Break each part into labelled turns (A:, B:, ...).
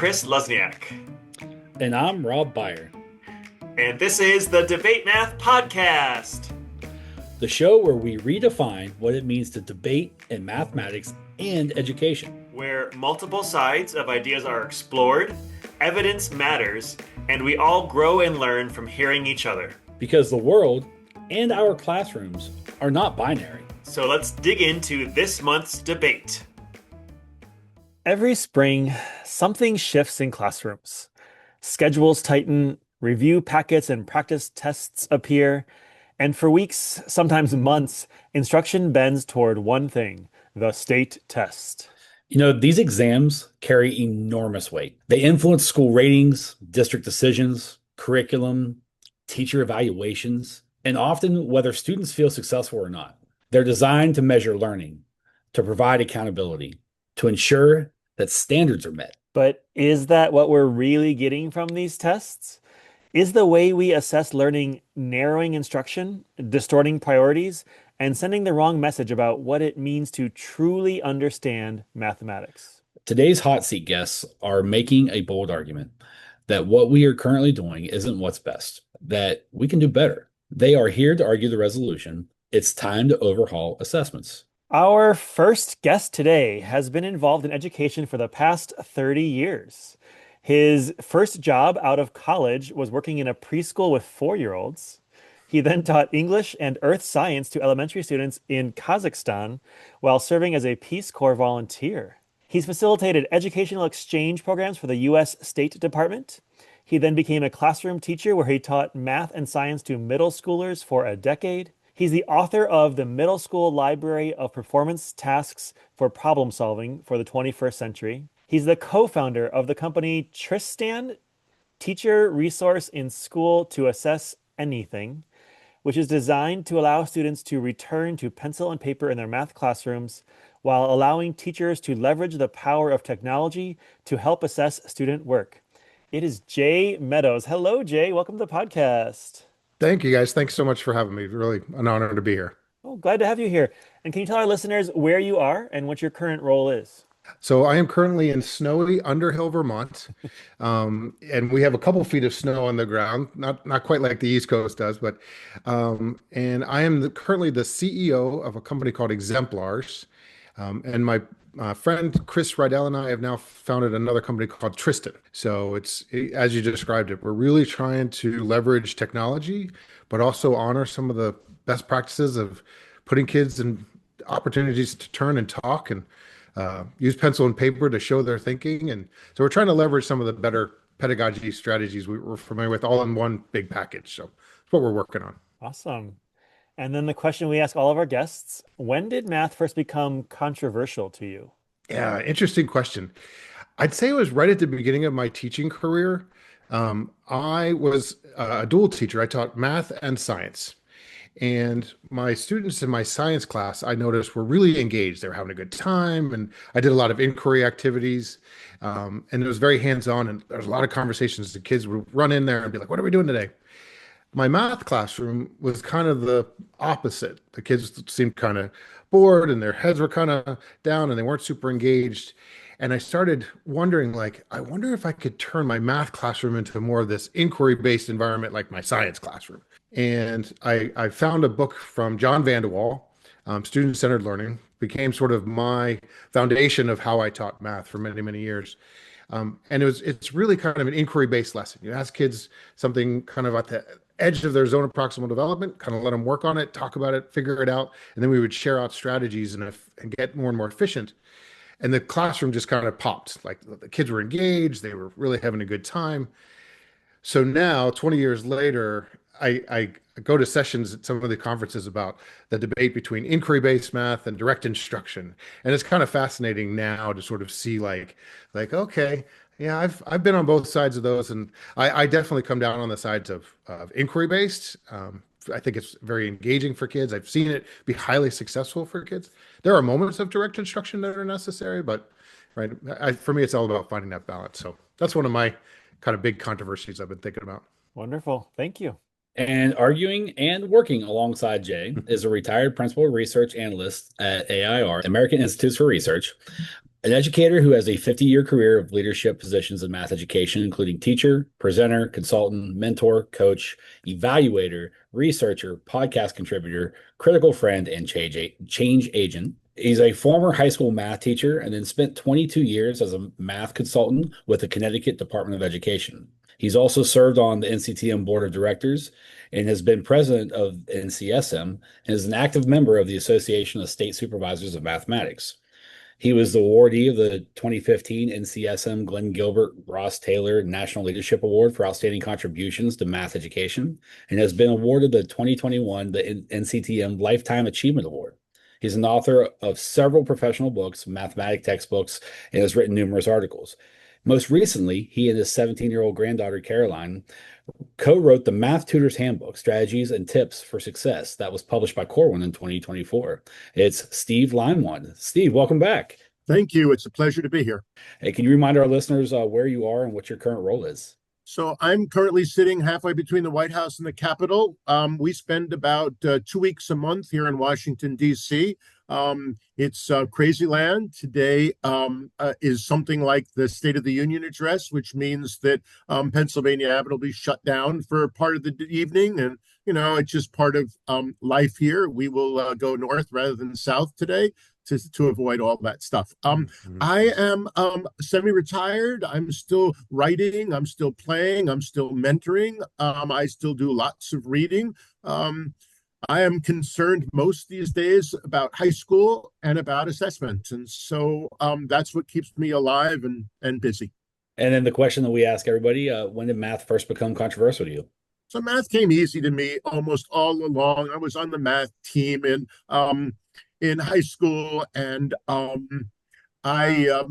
A: Chris Luzniak,
B: And I'm Rob Byer,
A: and this is the Debate Math Podcast.
B: the show where we redefine what it means to debate in mathematics and education.
A: Where multiple sides of ideas are explored, evidence matters, and we all grow and learn from hearing each other.
B: Because the world and our classrooms are not binary.
A: So let's dig into this month's debate.
C: Every spring, something shifts in classrooms. Schedules tighten, review packets and practice tests appear, and for weeks, sometimes months, instruction bends toward one thing, the state test.
B: These exams carry enormous weight. They influence school ratings, district decisions, curriculum, teacher evaluations, and often whether students feel successful or not. They're designed to measure learning, to provide accountability, to ensure that standards are met.
C: But is that what we're really getting from these tests? Is the way we assess learning narrowing instruction, distorting priorities, and sending the wrong message about what it means to truly understand mathematics?
B: Today's hot seat guests are making a bold argument that what we are currently doing isn't what's best, that we can do better. They are here to argue the resolution. It's time to overhaul assessments.
C: Our first guest today has been involved in education for the past 30 years. His first job out of college was working in a preschool with 4-year-olds. He then taught English and earth science to elementary students in Kazakhstan while serving as a Peace Corps volunteer. He's facilitated educational exchange programs for the U.S. State Department. He then became a classroom teacher where he taught math and science to middle schoolers for a decade. He's the author of the Middle School Library of Performance Tasks for Problem Solving for the 21st Century. He's the co-founder of the company Tristan, Teacher Resource in School to Assess Anything, which is designed to allow students to return to pencil and paper in their math classrooms while allowing teachers to leverage the power of technology to help assess student work. It is Jay Meadows. Hello, Jay. Welcome to the podcast.
D: Thank you, guys. Thanks so much for having me. Really an honor to be here.
C: Oh, glad to have you here. And can you tell our listeners where you are and what your current role is?
D: So I am currently in snowy Underhill, Vermont, and we have a couple feet of snow on the ground, not quite like the East Coast does, but and I am currently the CEO of a company called Exemplars, and my friend Chris Rydell and I have now founded another company called Tristan. So it's, as you described it, we're really trying to leverage technology, but also honor some of the best practices of putting kids in opportunities to turn and talk and use pencil and paper to show their thinking. And so we're trying to leverage some of the better pedagogy strategies we're familiar with all in one big package. So that's what we're working on.
C: Awesome. And then the question we ask all of our guests, when did math first become controversial to you?
D: Yeah, interesting question. I'd say it was right at the beginning of my teaching career. I was a dual teacher. I taught math and science. And my students in my science class, I noticed, were really engaged. They were having a good time, and I did a lot of inquiry activities, and it was very hands-on. And there was a lot of conversations. The kids would run in there and be like, "What are we doing today?" My math classroom was kind of the opposite. The kids seemed kind of bored, and their heads were kind of down, and they weren't super engaged. And I started wondering, like, I wonder if I could turn my math classroom into more of this inquiry-based environment like my science classroom. And I found a book from John Vanderwall, Student-Centered Learning, became sort of my foundation of how I taught math for many, many years. And it's really kind of an inquiry-based lesson. You ask kids something kind of at the edge of their zone of proximal development, kind of let them work on it, talk about it, figure it out, and then we would share out strategies and get more and more efficient. And the classroom just kind of popped. Like the kids were engaged, they were really having a good time. So now, 20 years later, I go to sessions at some of the conferences about the debate between inquiry-based math and direct instruction. And it's kind of fascinating now to sort of see like, okay, yeah, I've been on both sides of those. And I definitely come down on the sides of inquiry-based. I think it's very engaging for kids. I've seen it be highly successful for kids. There are moments of direct instruction that are necessary, but for me, it's all about finding that balance. So that's one of my kind of big controversies I've been thinking about.
C: Wonderful. Thank you.
B: And arguing and working alongside Jay is a retired principal research analyst at AIR, American Institutes for Research. An educator who has a 50-year career of leadership positions in math education, including teacher, presenter, consultant, mentor, coach, evaluator, researcher, podcast contributor, critical friend, and change agent. He's a former high school math teacher and then spent 22 years as a math consultant with the Connecticut Department of Education. He's also served on the NCTM Board of Directors and has been president of NCSM and is an active member of the Association of State Supervisors of Mathematics. He was the awardee of the 2015 NCSM Glenn Gilbert Ross Taylor National Leadership Award for outstanding contributions to math education and has been awarded the 2021 NCTM Lifetime Achievement Award. He's an author of several professional books, mathematics textbooks, and has written numerous articles. Most recently, he and his 17-year-old granddaughter, Caroline, co-wrote the Math Tutor's Handbook, Strategies and Tips for Success that was published by Corwin in 2024. It's Steve Limewand. Steve, welcome back.
E: Thank you. It's a pleasure to be here.
B: Hey, can you remind our listeners where you are and what your current role is?
E: So I'm currently sitting halfway between the White House and the Capitol. We spend about 2 weeks a month here in Washington, D.C. It's crazy land. Today is something like the State of the Union address, which means that Pennsylvania Avenue will be shut down for part of the evening. And, you know, it's just part of life here. We will go north rather than south today to avoid all that stuff. I am semi-retired. I'm still writing. I'm still playing. I'm still mentoring. I still do lots of reading. I am concerned most these days about high school and about assessment. And so that's what keeps me alive and busy.
B: And then the question that we ask everybody, when did math first become controversial to you?
E: So math came easy to me almost all along. I was on the math team in high school, and I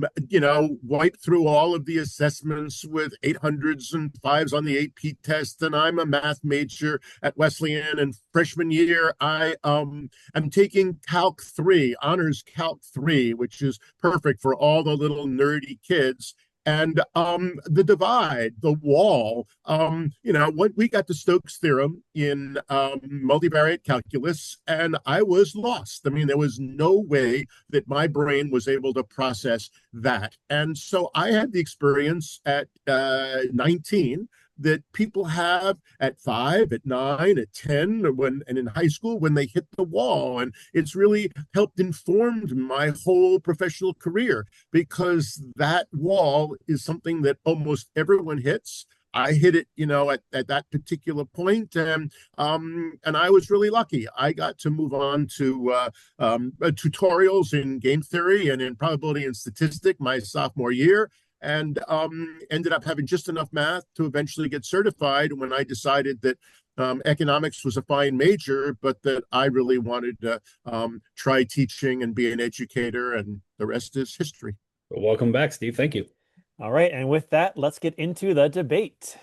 E: wiped through all of the assessments with 800s and 5s on the AP test, and I'm a math major at Wesleyan. And freshman year, I am taking Calc 3, Honors Calc 3, which is perfect for all the little nerdy kids. And the divide, the wall, what we got the Stokes theorem in multivariate calculus, and I was lost. I mean, there was no way that my brain was able to process that. And so I had the experience at 19 that people have at 5, at 9, at 10, and in high school when they hit the wall. And it's really helped informed my whole professional career, because that wall is something that almost everyone hits. I hit it, at that particular point, and I was really lucky. I got to move on to tutorials in game theory and in probability and statistics my sophomore year, and ended up having just enough math to eventually get certified when I decided that economics was a fine major, but that I really wanted to try teaching and be an educator, and the rest is history.
B: Well, welcome back, Steve. Thank you.
C: All right, and with that, let's get into the debate.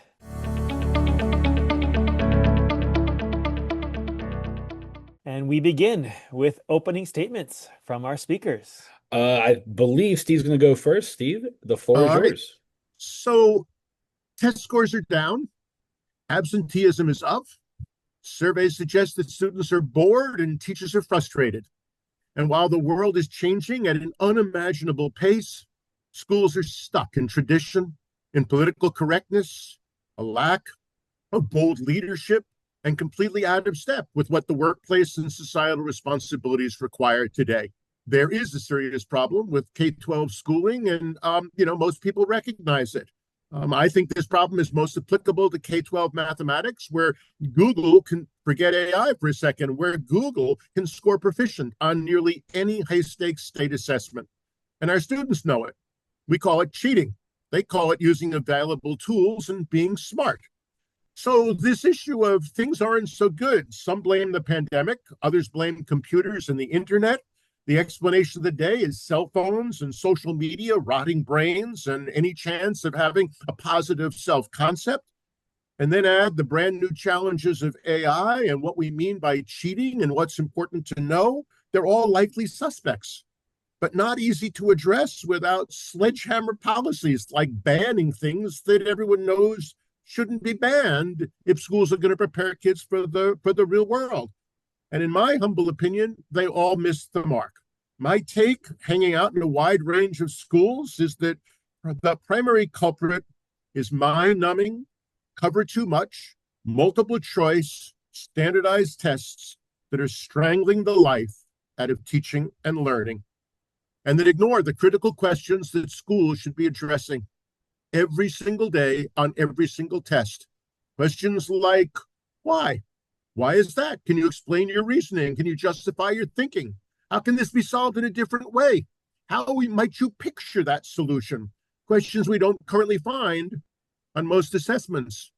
C: And we begin with opening statements from our speakers.
B: I believe Steve's going to go first. Steve, the floor is yours.
E: So test scores are down. Absenteeism is up. Surveys suggest that students are bored and teachers are frustrated. And while the world is changing at an unimaginable pace, schools are stuck in tradition, in political correctness, a lack of bold leadership, and completely out of step with what the workplace and societal responsibilities require today. There is a serious problem with K-12 schooling, and most people recognize it. I think this problem is most applicable to K-12 mathematics, where Google can, forget AI for a second, where Google can score proficient on nearly any high-stakes state assessment. And our students know it. We call it cheating. They call it using available tools and being smart. So this issue of things aren't so good. Some blame the pandemic, others blame computers and the internet. The explanation of the day is cell phones and social media rotting brains and any chance of having a positive self-concept. And then add the brand new challenges of AI and what we mean by cheating and what's important to know. They're all likely suspects, but not easy to address without sledgehammer policies like banning things that everyone knows shouldn't be banned if schools are going to prepare kids for the real world. And in my humble opinion, they all missed the mark. My take, hanging out in a wide range of schools, is that the primary culprit is mind numbing, cover too much, multiple choice, standardized tests that are strangling the life out of teaching and learning, and that ignore the critical questions that schools should be addressing every single day on every single test. Questions like, why? Why is that? Can you explain your reasoning? Can you justify your thinking? How can this be solved in a different way? Might you picture that solution? Questions we don't currently find on most assessments,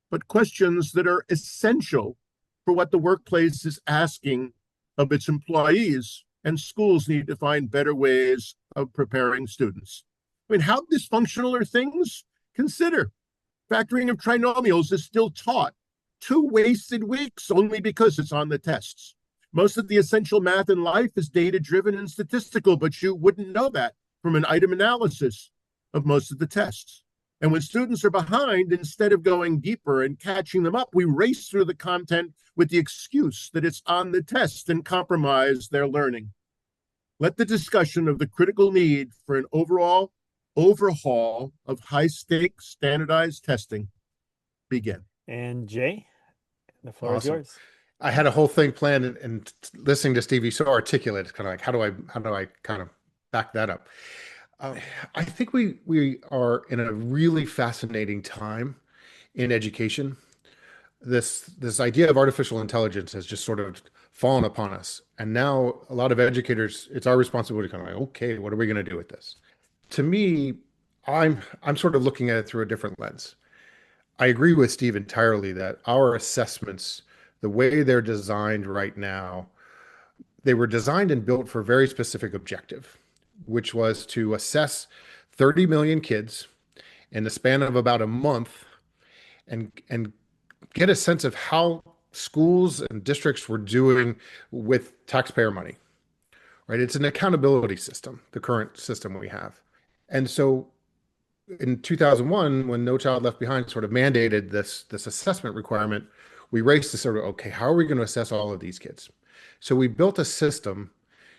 E: but questions that are essential for what the workplace is asking of its employees, and schools need to find better ways of preparing students. I mean, how dysfunctional are things? Consider factoring of trinomials is still taught 2 wasted weeks only because it's on the tests. Most of the essential math in life is data-driven and statistical, but you wouldn't know that from an item analysis of most of the tests. And when students are behind, instead of going deeper and catching them up, we race through the content with the excuse that it's on the test and compromise their learning. Let the discussion of the critical need for an overall overhaul of high-stakes standardized testing begin.
C: And Jay, the floor is
D: Awesome.
C: yours.
D: I had a whole thing planned, and listening to Stevie so articulate, it's kind of like, how do I kind of back that up? I think we are in a really fascinating time in education. This idea of artificial intelligence has just sort of fallen upon us, and now a lot of educators, it's our responsibility to kind of like, okay, what are we going to do with this? To me, I'm sort of looking at it through a different lens. I agree with Steve entirely that our assessments, the way they're designed right now, they were designed and built for a very specific objective, which was to assess 30 million kids in the span of about a month and get a sense of how schools and districts were doing with taxpayer money, right? It's an accountability system, the current system we have. And so in 2001, when No Child Left Behind sort of mandated this assessment requirement, we raced to sort of, okay, how are we going to assess all of these kids? So we built a system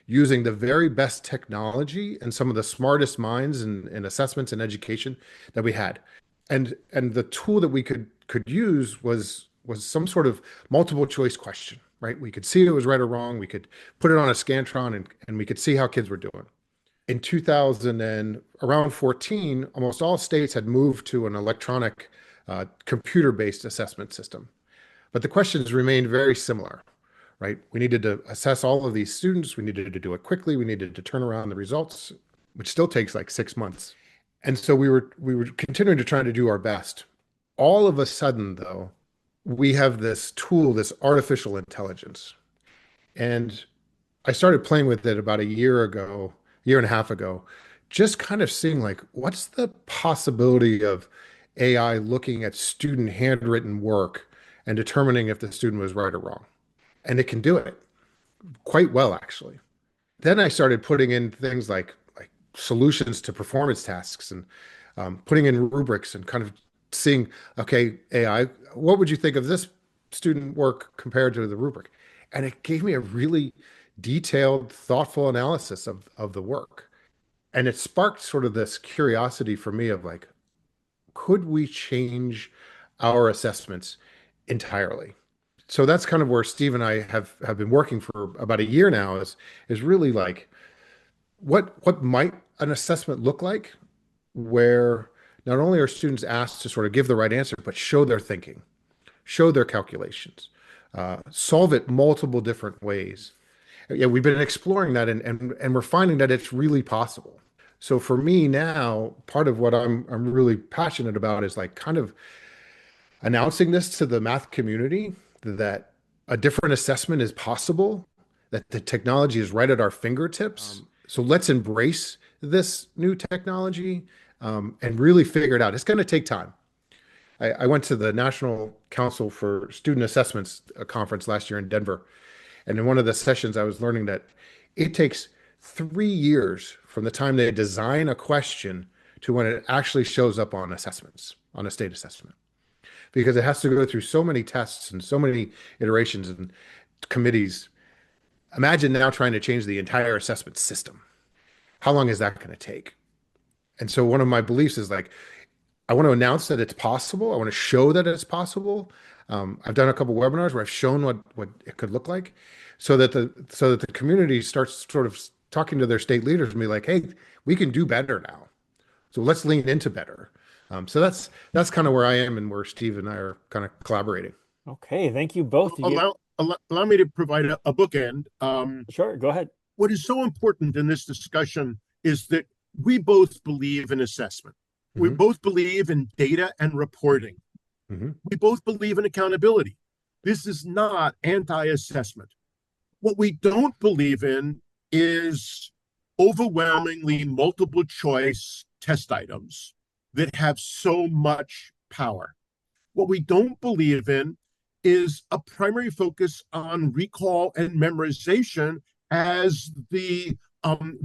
D: using the very best technology and some of the smartest minds in assessments and education that we had. And the tool that we could use was some sort of multiple choice question, right? We could see it was right or wrong. We could put it on a Scantron and we could see how kids were doing. In 2000 and around 14, almost all states had moved to an electronic computer-based assessment system. But the questions remained very similar, right? We needed to assess all of these students. We needed to do it quickly. We needed to turn around the results, which still takes like 6 months. And so we were continuing to try to do our best. All of a sudden, though, we have this tool, this artificial intelligence. And I started playing with it about a year and a half ago, just kind of seeing like, what's the possibility of AI looking at student handwritten work and determining if the student was right or wrong? And it can do it quite well, actually. Then I started putting in things like solutions to performance tasks and putting in rubrics and kind of seeing, okay, AI, what would you think of this student work compared to the rubric? And it gave me a really detailed, thoughtful analysis of the work. And it sparked sort of this curiosity for me of like, could we change our assessments entirely? So that's kind of where Steve and I have been working for about a year now is really like, what might an assessment look like where not only are students asked to sort of give the right answer, but show their thinking, show their calculations, solve it multiple different ways. Yeah, we've been exploring that and we're finding that it's really possible. So for me now, part of what I'm really passionate about is like kind of announcing this to the math community that a different assessment is possible, that the technology is right at our fingertips. So let's embrace this new technology and really figure it out. It's going to take time. I went to the National Council for Student Assessments conference last year in Denver. And in one of the sessions, I was learning that it takes 3 years from the time they design a question to when it actually shows up on assessments, on a state assessment, because it has to go through so many tests and so many iterations and committees. Imagine now trying to change the entire assessment system. How long is that going to take? And so one of my beliefs is like, I want to announce that it's possible. I want to show that it's possible. I've done a couple webinars where I've shown what it could look like, so that the community starts sort of talking to their state leaders and be like, hey, we can do better now. So let's lean into better. So that's kind of where I am and where Steve and I are kind of collaborating.
C: Okay, thank you both.
E: Allow me to provide a bookend.
C: Sure, go ahead.
E: What is so important in this discussion is that we both believe in assessment. We both believe in data and reporting. We both believe in accountability. This is not anti-assessment. What we don't believe in is overwhelmingly multiple choice test items that have so much power. What we don't believe in is a primary focus on recall and memorization as the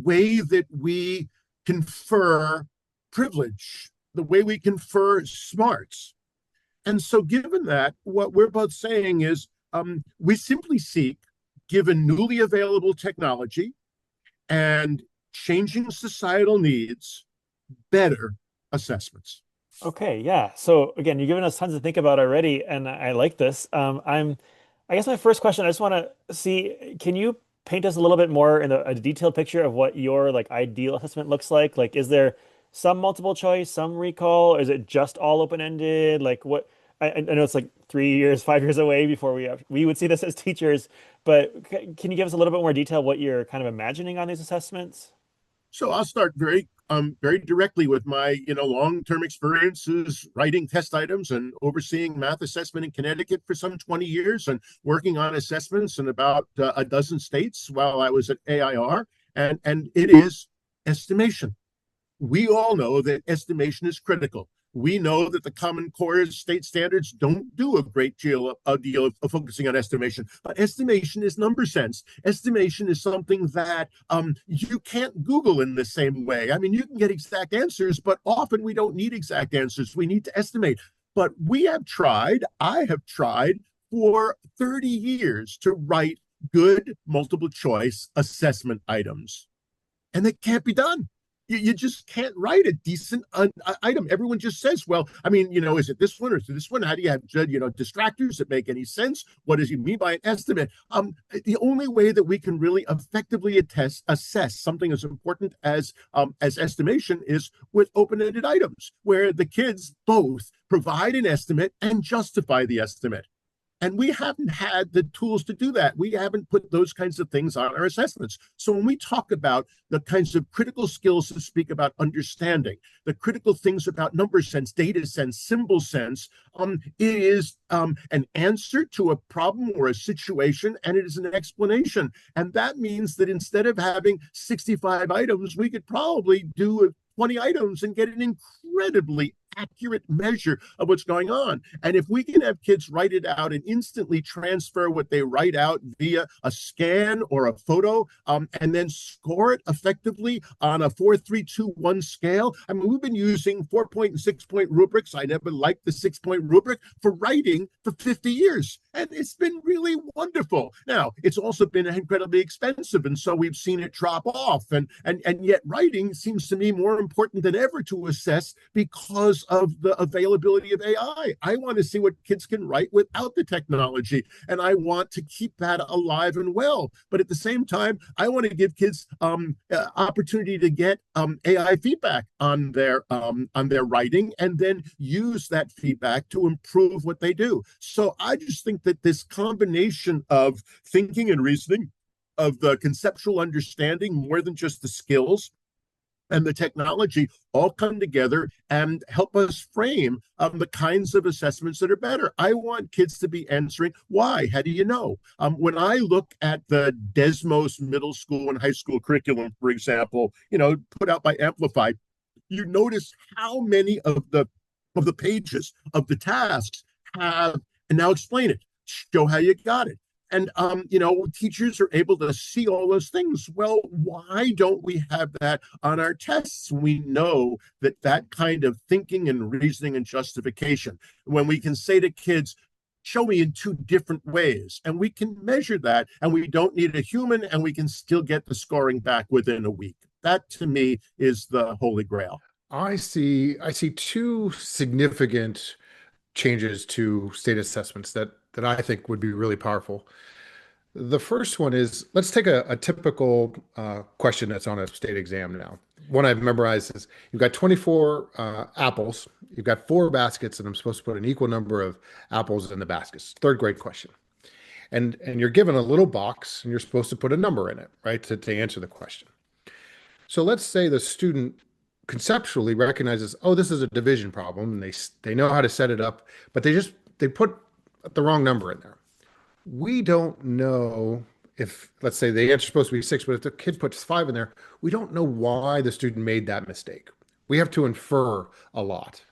E: way that we confer privilege, the way we confer smarts. And so given that, what we're both saying is we simply seek, given newly available technology and changing societal needs, better assessments.
C: Okay, yeah. So again, you've given us tons to think about already, and I like this. I guess my first question, I just want to see, can you paint us a little bit more in a detailed picture of what your like ideal assessment looks like? Like, is there some multiple choice, some recall, or is it just all open-ended? Like what, I know it's like 3 years, 5 years away before we would see this as teachers, but can you give us a little bit more detail what you're kind of imagining on these assessments?
E: So I'll start very directly with my long-term experiences writing test items and overseeing math assessment in Connecticut for some 20 years and working on assessments in about a dozen states while I was at AIR. And it is estimation. We all know that estimation is critical. We know that the Common Core state standards don't do a great deal of focusing on estimation, but estimation is number sense. Estimation is something that you can't Google in the same way. I mean, you can get exact answers, but often we don't need exact answers. We need to estimate. But I have tried for 30 years to write good multiple choice assessment items, and it can't be done. You just can't write a decent item. Everyone just says, well, I mean, is it this one or is it this one? How do you have, distractors that make any sense? What does he mean by an estimate? The only way that we can really effectively assess something as important as estimation is with open-ended items, where the kids both provide an estimate and justify the estimate. And we haven't had the tools to do that. We haven't put those kinds of things on our assessments. So when we talk about the kinds of critical skills to speak about understanding, the critical things about number sense, data sense, symbol sense, it is an answer to a problem or a situation, and it is an explanation. And that means that instead of having 65 items, we could probably do 20 items and get an incredibly accurate measure of what's going on. And if we can have kids write it out and instantly transfer what they write out via a scan or a photo, and then score it effectively on a 4-3-2-1 scale. I mean, we've been using 4-point and 6-point rubrics. I never liked the 6-point rubric for writing for 50 years. And it's been really wonderful. Now, it's also been incredibly expensive, and so we've seen it drop off. And yet writing seems to me more important than ever to assess because of the availability of AI. I want to see what kids can write without the technology, and I want to keep that alive and well. But at the same time, I want to give kids opportunity to get AI feedback on their writing, and then use that feedback to improve what they do. So I just think that this combination of thinking and reasoning, of the conceptual understanding more than just the skills, and the technology all come together and help us frame the kinds of assessments that are better. I want kids to be answering why. How do you know? When I look at the Desmos middle school and high school curriculum, for example, put out by Amplify, you notice how many of the pages of the tasks have, and now explain it, show how you got it. And, teachers are able to see all those things. Well, why don't we have that on our tests? We know that kind of thinking and reasoning and justification, when we can say to kids, show me in two different ways. And we can measure that, and we don't need a human, and we can still get the scoring back within a week. That to me is the holy grail.
D: I see two significant changes to state assessments that I think would be really powerful. The first one is, let's take a typical question that's on a state exam now. One I've memorized is, you've got 24 apples, you've got 4 baskets, and I'm supposed to put an equal number of apples in the baskets. Third grade question. And you're given a little box, and you're supposed to put a number in it, right, to answer the question. So let's say the student conceptually recognizes, oh, this is a division problem, and they know how to set it up, but they put the wrong number in there. We don't know if, let's say the answer's supposed to be 6, but if the kid puts 5 in there, we don't know why the student made that mistake. We have to infer a lot.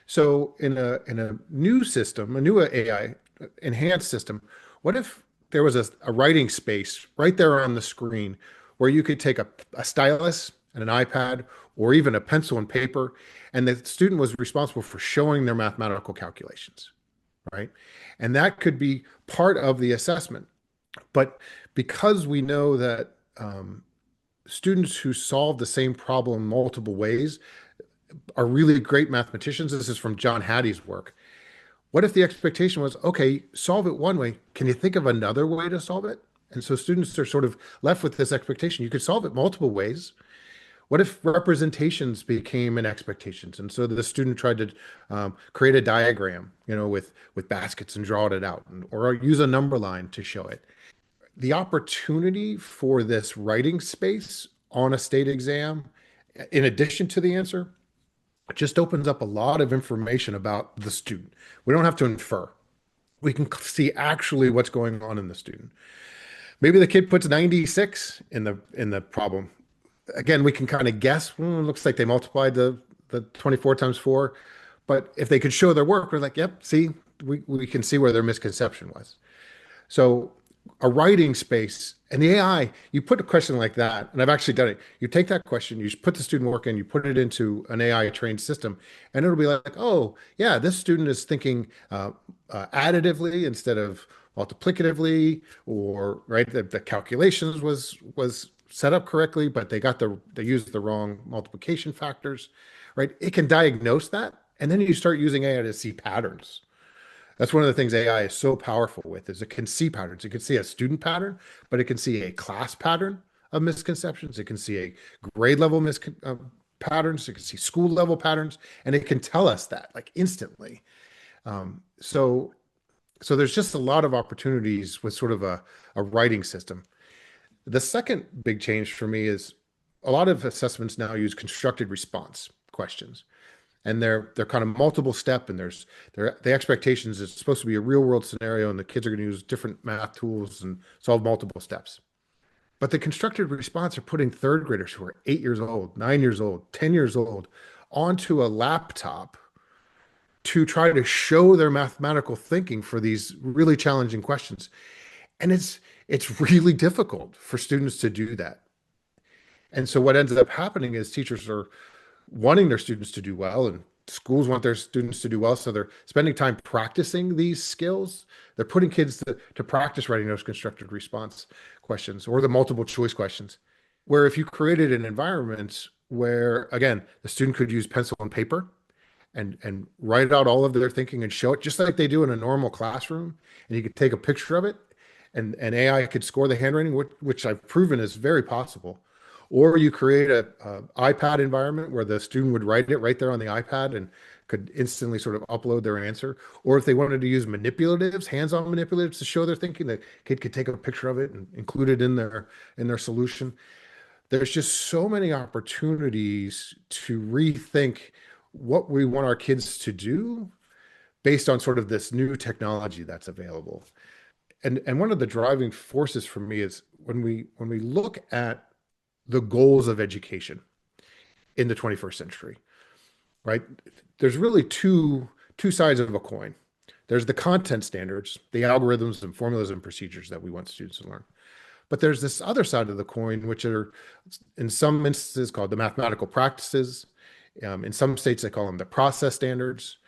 D: So in a new system, a new AI enhanced system, what if there was a writing space right there on the screen where you could take a stylus and an iPad or even a pencil and paper, and the student was responsible for showing their mathematical calculations, right? And that could be part of the assessment. But because we know that students who solve the same problem multiple ways are really great mathematicians, this is from John Hattie's work. What if the expectation was, okay, solve it one way, can you think of another way to solve it? And so students are sort of left with this expectation. You could solve it multiple ways. What if representations became an expectation? And so the student tried to create a diagram, with baskets and draw it out, or use a number line to show it. The opportunity for this writing space on a state exam, in addition to the answer, just opens up a lot of information about the student. We don't have to infer. We can see actually what's going on in the student. Maybe the kid puts 96 in the problem. Again, we can kind of guess. Looks like they multiplied the 24 times 4. But if they could show their work, we're like, yep, see, we can see where their misconception was. So a writing space, and the AI, you put a question like that, and I've actually done it. You take that question, you just put the student work in, you put it into an AI trained system, and it'll be like, oh, yeah, this student is thinking additively instead of multiplicatively, or right, the calculations was set up correctly, but they used the wrong multiplication factors, right? It can diagnose that, and then you start using AI to see patterns. That's one of the things AI is so powerful with, is it can see patterns. It can see a student pattern, but it can see a class pattern of misconceptions. It can see a grade level patterns. It can see school level patterns, and it can tell us that like instantly. So there's just a lot of opportunities with sort of a writing system. The second big change for me is a lot of assessments now use constructed response questions. And they're kind of multiple step, and the expectations is supposed to be a real world scenario, and the kids are going to use different math tools and solve multiple steps. But the constructed response are putting third graders who are 8 years old, 9 years old, 10 years old onto a laptop to try to show their mathematical thinking for these really challenging questions. And it's really difficult for students to do that. And so what ends up happening is teachers are wanting their students to do well, and schools want their students to do well. So they're spending time practicing these skills. They're putting kids to practice writing those constructed response questions or the multiple choice questions, where if you created an environment where, again, the student could use pencil and paper and write out all of their thinking and show it just like they do in a normal classroom, and you could take a picture of it, and AI could score the handwriting, which I've proven is very possible. Or you create a iPad environment where the student would write it right there on the iPad and could instantly sort of upload their answer. Or if they wanted to use manipulatives, hands-on manipulatives to show their thinking, the kid could take a picture of it and include it in their solution. There's just so many opportunities to rethink what we want our kids to do based on sort of this new technology that's available. And one of the driving forces for me is when we look at the goals of education in the 21st century, right? There's really two sides of a coin. There's the content standards, the algorithms and formulas and procedures that we want students to learn. But there's this other side of the coin, which are in some instances called the mathematical practices. In some states, they call them the process standards.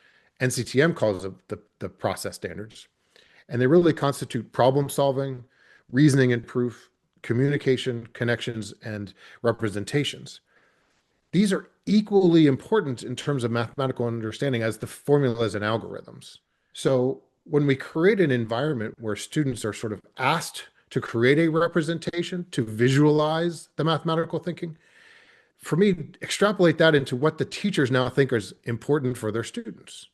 D: NCTM calls it the process standards. And they really constitute problem solving, reasoning and proof, communication, connections, and representations. These are equally important in terms of mathematical understanding as the formulas and algorithms. So when we create an environment where students are sort of asked to create a representation, to visualize the mathematical thinking, for me, extrapolate that into what the teachers now think is important for their students.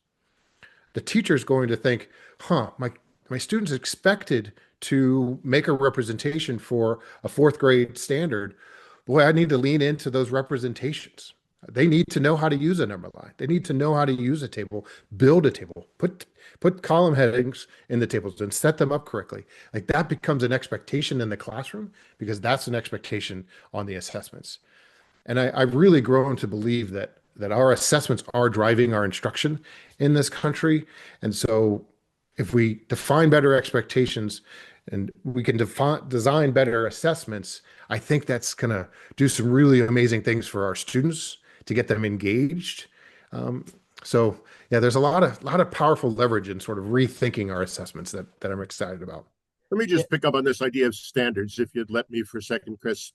D: The teacher is going to think, my students expected to make a representation for a fourth grade standard. Boy, I need to lean into those representations. They need to know how to use a number line. They need to know how to use a table, build a table, put column headings in the tables and set them up correctly. Like that becomes an expectation in the classroom because that's an expectation on the assessments. And I've really grown to believe that our assessments are driving our instruction in this country. And so if we define better expectations and we can design better assessments, I think that's going to do some really amazing things for our students to get them engaged. So yeah, there's a lot of powerful leverage in sort of rethinking our assessments that I'm excited about.
E: Let me just pick up on this idea of standards, if you'd let me for a second, Chris.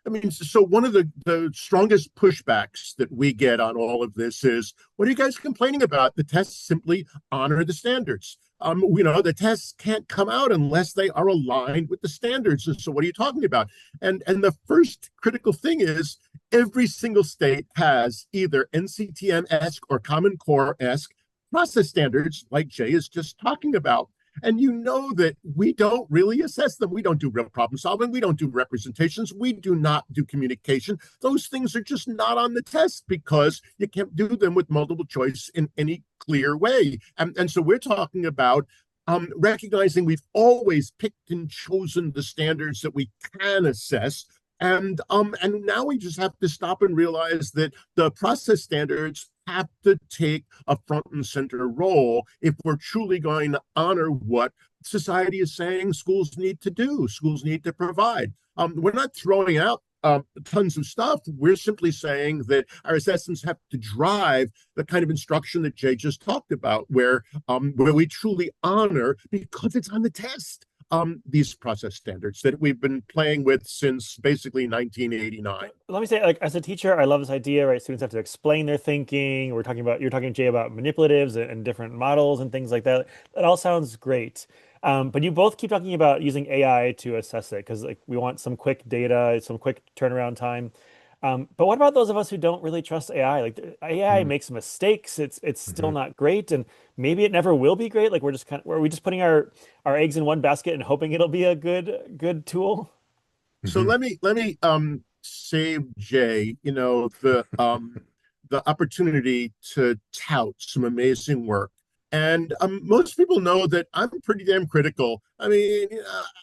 E: I mean, so one of the strongest pushbacks that we get on all of this is, what are you guys complaining about? The tests simply honor the standards. The tests can't come out unless they are aligned with the standards. And so what are you talking about? And the first critical thing is every single state has either NCTM-esque or Common Core-esque process standards like Jay is just talking about. And you know that we don't really assess them. We don't do real problem solving. We don't do representations. We do not do communication. Those things are just not on the test because you can't do them with multiple choice in any clear way. And so we're talking about recognizing we've always picked and chosen the standards that we can assess. And now we just have to stop and realize that the process standards have to take a front and center role if we're truly going to honor what society is saying schools need to do, schools need to provide. We're not throwing out tons of stuff. We're simply saying that our assessments have to drive the kind of instruction that Jay just talked about, where we truly honor, because it's on the test, these process standards that we've been playing with since basically 1989.
C: Let me say, like, as a teacher, I love this idea, right? Students have to explain their thinking. You're talking, Jay, about manipulatives and different models and things like that. That all sounds great. But you both keep talking about using AI to assess it because, like, we want some quick data, some quick turnaround time. But what about those of us who don't really trust AI? Like, AI makes mistakes. It's still not great, and maybe it never will be great. Like, are we just putting our eggs in one basket and hoping it'll be a good tool?
E: So let me save Jay, the opportunity to tout some amazing work. And most people know that I'm pretty damn critical. I mean,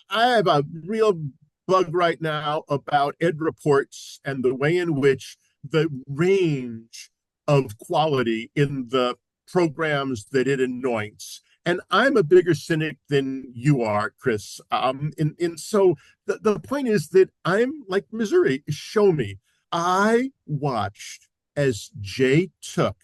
E: I have a real bug right now about ed reports and the way in which the range of quality in the programs that it anoints. And I'm a bigger cynic than you are, Chris. And so the point is that I'm like Missouri. Show me. I watched as Jay took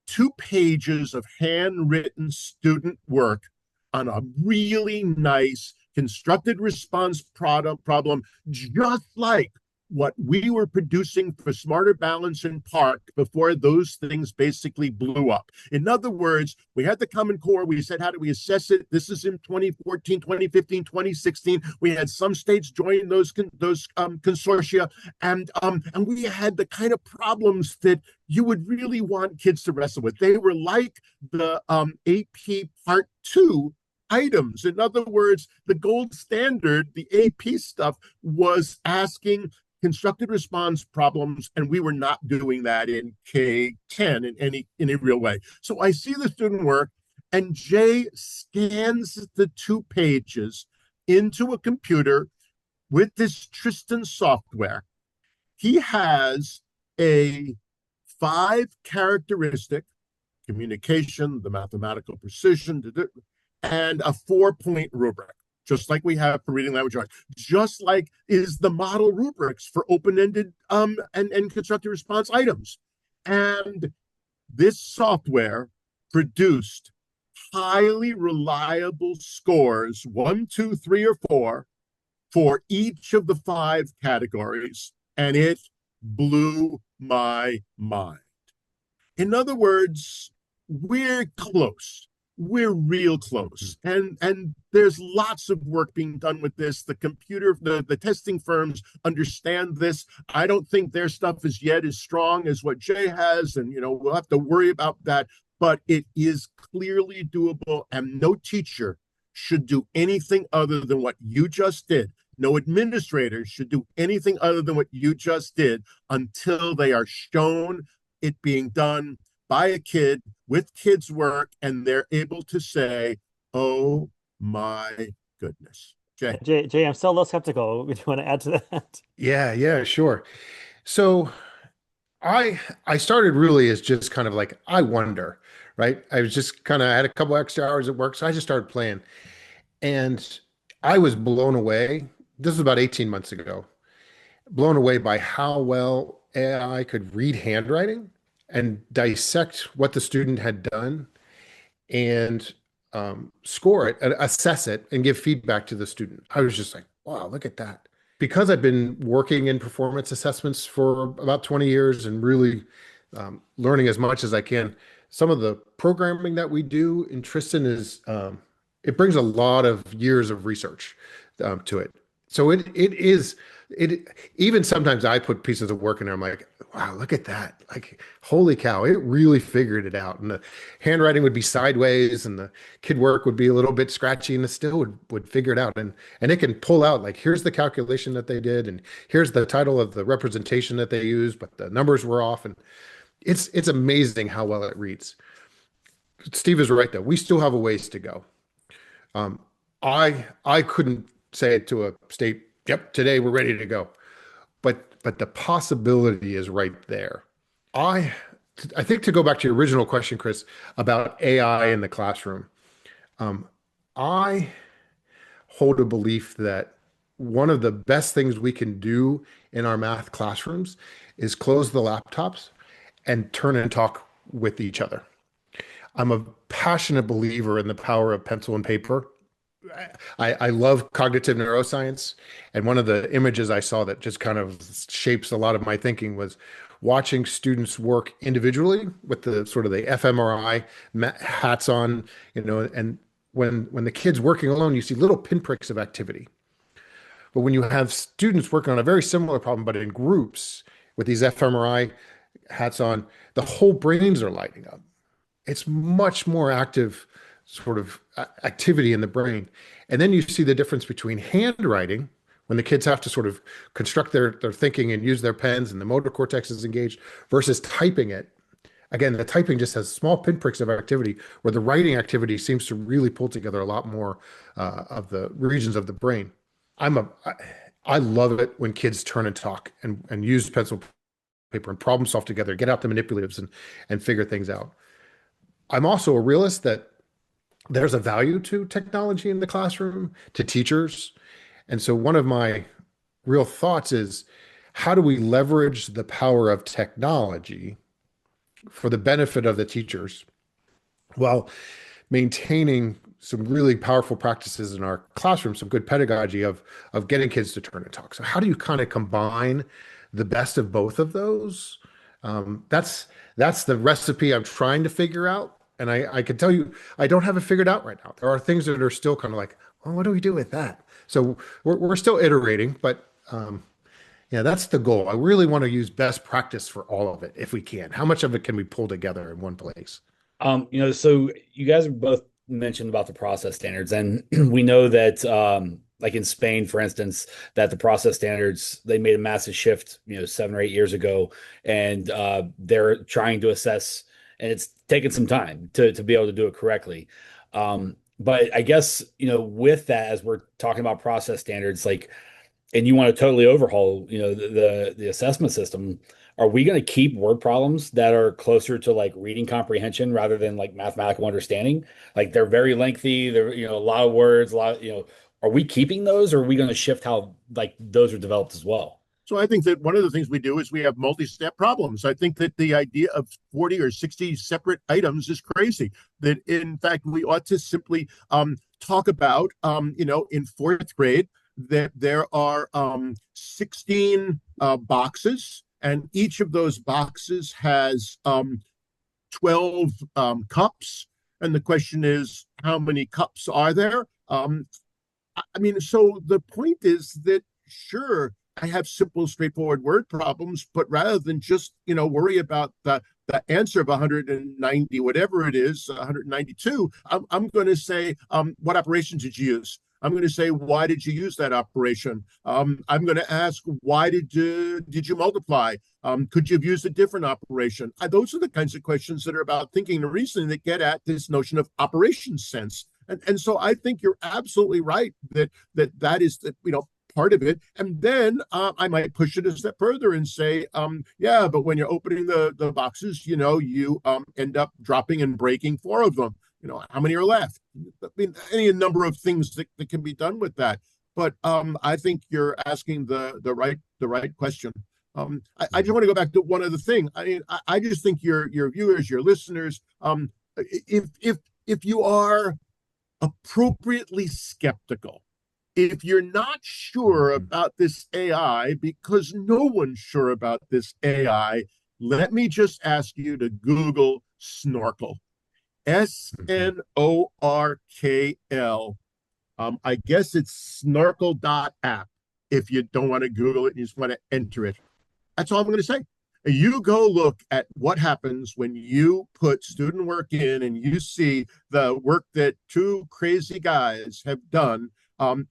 E: 2 pages of handwritten student work on a really nice constructed response problem, just like what we were producing for Smarter Balance and Park before those things basically blew up. In other words, we had the Common Core. We said, how do we assess it? This is in 2014, 2015, 2016. We had some states join those consortia, and we had the kind of problems that you would really want kids to wrestle with. They were like the AP Part 2 items. In other words, the gold standard, the AP stuff, was asking constructed response problems, and we were not doing that in K-10 in any real way. So I see the student work, and Jay scans the 2 pages into a computer with this Tristan software. He has a 5-characteristic communication, the mathematical precision, and a 4-point rubric, just like we have for reading language arts, just like is the model rubrics for open-ended and constructed response items. And this software produced highly reliable scores, 1, 2, 3, or 4, for each of the 5 categories, and it blew my mind. In other words, we're close. We're real close. And there's lots of work being done with this. The testing firms understand this. I don't think their stuff is yet as strong as what Jay has, and we'll have to worry about that. But it is clearly doable, and no teacher should do anything other than what you just did. No administrator should do anything other than what you just did until they are shown it being done by a kid with kids' work, and they're able to say, "Oh my goodness." Jay.
C: Jay, I'm still a little skeptical. Do you want to add to that?
D: Yeah, sure. So I started really as just kind of like, I wonder, right? I was just kind of had a couple extra hours at work, so I just started playing, and I was blown away. This was about 18 months ago. Blown away by how well AI could read handwriting and dissect what the student had done and score it, assess it, and give feedback to the student. I was just like, wow, look at that. Because I've been working in performance assessments for about 20 years and really learning as much as I can, some of the programming that we do in Tristan is, it brings a lot of years of research to it. So it even sometimes I put pieces of work in there. I'm like, wow, look at that. Like, holy cow, it really figured it out. And the handwriting would be sideways and the kid work would be a little bit scratchy, and it still would figure it out. And it can pull out, like, here's the calculation that they did, and here's the title of the representation that they used, but the numbers were off. And it's amazing how well it reads. Steve is right, though. We still have a ways to go. I couldn't say it to a state, yep, today we're ready to go. But the possibility is right there. I think, to go back to your original question, Chris, about AI in the classroom, I hold a belief that one of the best things we can do in our math classrooms is close the laptops and turn and talk with each other. I'm a passionate believer in the power of pencil and paper. I love cognitive neuroscience, and one of the images I saw that just kind of shapes a lot of my thinking was watching students work individually with the sort of the fMRI hats on, and when the kid's working alone, you see little pinpricks of activity. But when you have students working on a very similar problem, but in groups with these fMRI hats on, the whole brains are lighting up. It's much more active sort of activity in the brain. And then you see the difference between handwriting, when the kids have to sort of construct their thinking and use their pens and the motor cortex is engaged, versus typing it. Again, the typing just has small pinpricks of activity, where the writing activity seems to really pull together a lot more of the regions of the brain. I love it when kids turn and talk and use pencil, paper, and problem solve together, get out the manipulatives and figure things out. I'm also a realist that there's a value to technology in the classroom, to teachers. And so one of my real thoughts is, how do we leverage the power of technology for the benefit of the teachers while maintaining some really powerful practices in our classroom, some good pedagogy of getting kids to turn and talk? So how do you kind of combine the best of both of those? That's the recipe I'm trying to figure out. And I can tell you, I don't have it figured out right now. There are things that are still kind of like, well, what do we do with that? So we're still iterating, but yeah, that's the goal. I really want to use best practice for all of it if we can. How much of it can we pull together in one place?
B: So you guys both mentioned about the process standards, and we know that like in Spain, for instance, that the process standards, they made a massive shift, 7 or 8 years ago, and they're trying to assess, and it's taken some time to be able to do it correctly. But I guess, with that, as we're talking about process standards, like, and you want to totally overhaul, the assessment system, are we going to keep word problems that are closer to like reading comprehension rather than like mathematical understanding? Like, they're very lengthy, they're, a lot of words, a lot, are we keeping those, or are we going to shift how like those are developed as well?
E: So I think that one of the things we do is we have multi-step problems. I think that the idea of 40 or 60 separate items is crazy. That in fact, we ought to simply talk about, in fourth grade, that there are 16 boxes, and each of those boxes has 12 cups. And the question is, how many cups are there? So the point is that, sure, I have simple, straightforward word problems, but rather than just, worry about the answer of 190, whatever it is, 192, I'm going to say, what operation did you use? I'm going to say, why did you use that operation? I'm going to ask, why did you multiply? Could you have used a different operation? Those are the kinds of questions that are about thinking and reasoning that get at this notion of operation sense. And so I think you're absolutely right that is part of it. And then I might push it a step further and say, yeah, but when you're opening the boxes, you end up dropping and breaking 4 of them. How many are left? Any number of things that can be done with that. But I think you're asking the right question. I just want to go back to one other thing. I just think your viewers, your listeners, if you are appropriately skeptical, if you're not sure about this AI, because no one's sure about this AI, let me just ask you to Google snorkel. SNORKL. I guess it's snorkel.app if you don't want to Google it, you just want to enter it. That's all I'm going to say. You go look at what happens when you put student work in and you see the work that 2 crazy guys have done.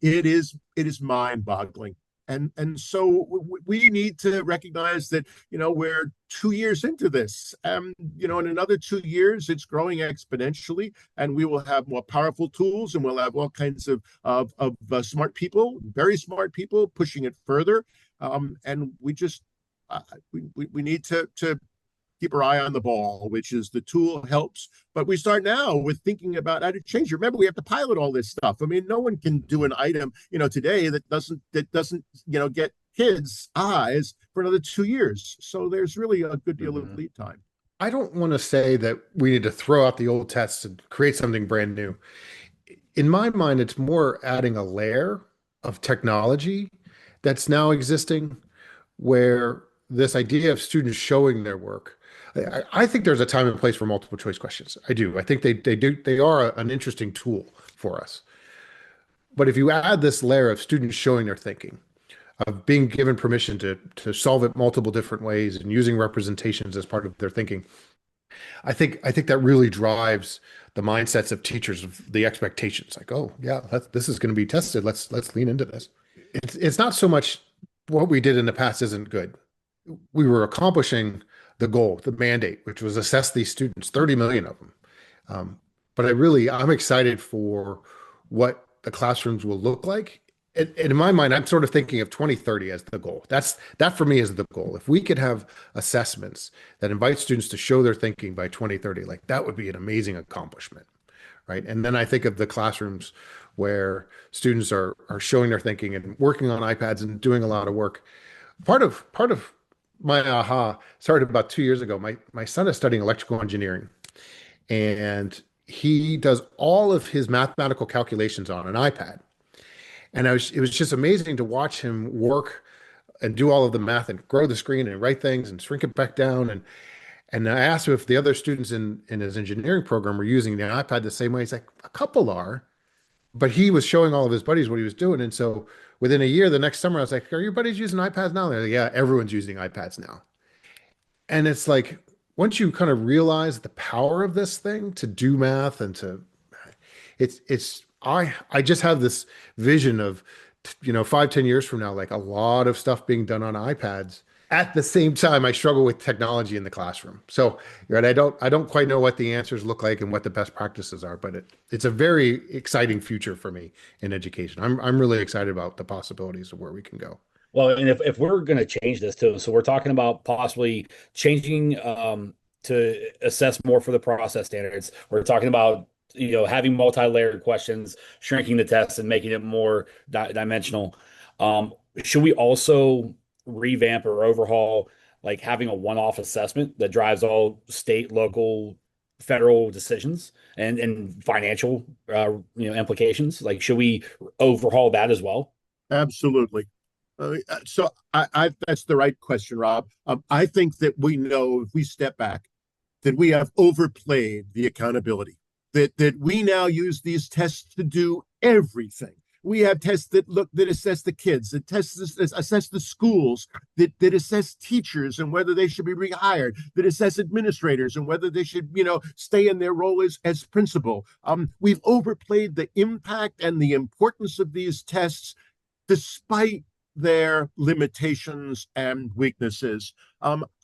E: It is mind-boggling. And so we need to recognize that, we're 2 years into this. In another 2 years, it's growing exponentially, and we will have more powerful tools, and we'll have all kinds of smart people, very smart people, pushing it further. And we just we need to keep our eye on the ball, which is the tool helps. But we start now with thinking about how to change. Remember, we have to pilot all this stuff. No one can do an item, today that doesn't, get kids' eyes for another 2 years. So there's really a good deal of lead time.
D: I don't want to say that we need to throw out the old tests and create something brand new. In my mind, it's more adding a layer of technology that's now existing, where this idea of students showing their work, I think there's a time and place for multiple choice questions. I do. I think they are an interesting tool for us. But if you add this layer of students showing their thinking, of being given permission to solve it multiple different ways and using representations as part of their thinking, I think that really drives the mindsets of teachers, of the expectations. Like, oh yeah, this is going to be tested. Let's lean into this. It's not so much what we did in the past isn't good. We were accomplishing the goal, the mandate, which was assess these students, 30 million of them. But I'm excited for what the classrooms will look like. And in my mind, I'm sort of thinking of 2030 as the goal. That for me is the goal. If we could have assessments that invite students to show their thinking by 2030, like that would be an amazing accomplishment, right? And then I think of the classrooms where students are showing their thinking and working on iPads and doing a lot of work. Part of my aha started about 2 years ago. My son is studying electrical engineering, and he does all of his mathematical calculations on an iPad. And it was just amazing to watch him work and do all of the math and grow the screen and write things and shrink it back down. And I asked him if the other students in his engineering program were using the iPad the same way. He's like, a couple are, but he was showing all of his buddies what he was doing. And so within a year, the next summer, I was like, are your buddies using iPads now? They're like, yeah, everyone's using iPads now. And it's like, once you kind of realize the power of this thing to do math and I just have this vision of, 5-10 years from now, like a lot of stuff being done on iPads. At the same time, I struggle with technology in the classroom. So, right, I don't quite know what the answers look like and what the best practices are, but it's a very exciting future for me in education. I'm really excited about the possibilities of where we can go.
B: Well, and if we're going to change this too, so we're talking about possibly changing to assess more for the process standards. We're talking about having multi-layered questions, shrinking the test, and making it more dimensional. Should we also revamp or overhaul, like having a one-off assessment that drives all state, local, federal decisions and financial implications? Like, should we overhaul that as well?
E: Absolutely. So that's the right question, Rob. I think that we know if we step back that we have overplayed the accountability. That we now use these tests to do everything. We have tests that assess the kids, that assess the schools, that assess teachers and whether they should be rehired, that assess administrators and whether they should, stay in their role as principal. We've overplayed the impact and the importance of these tests, despite their limitations and weaknesses.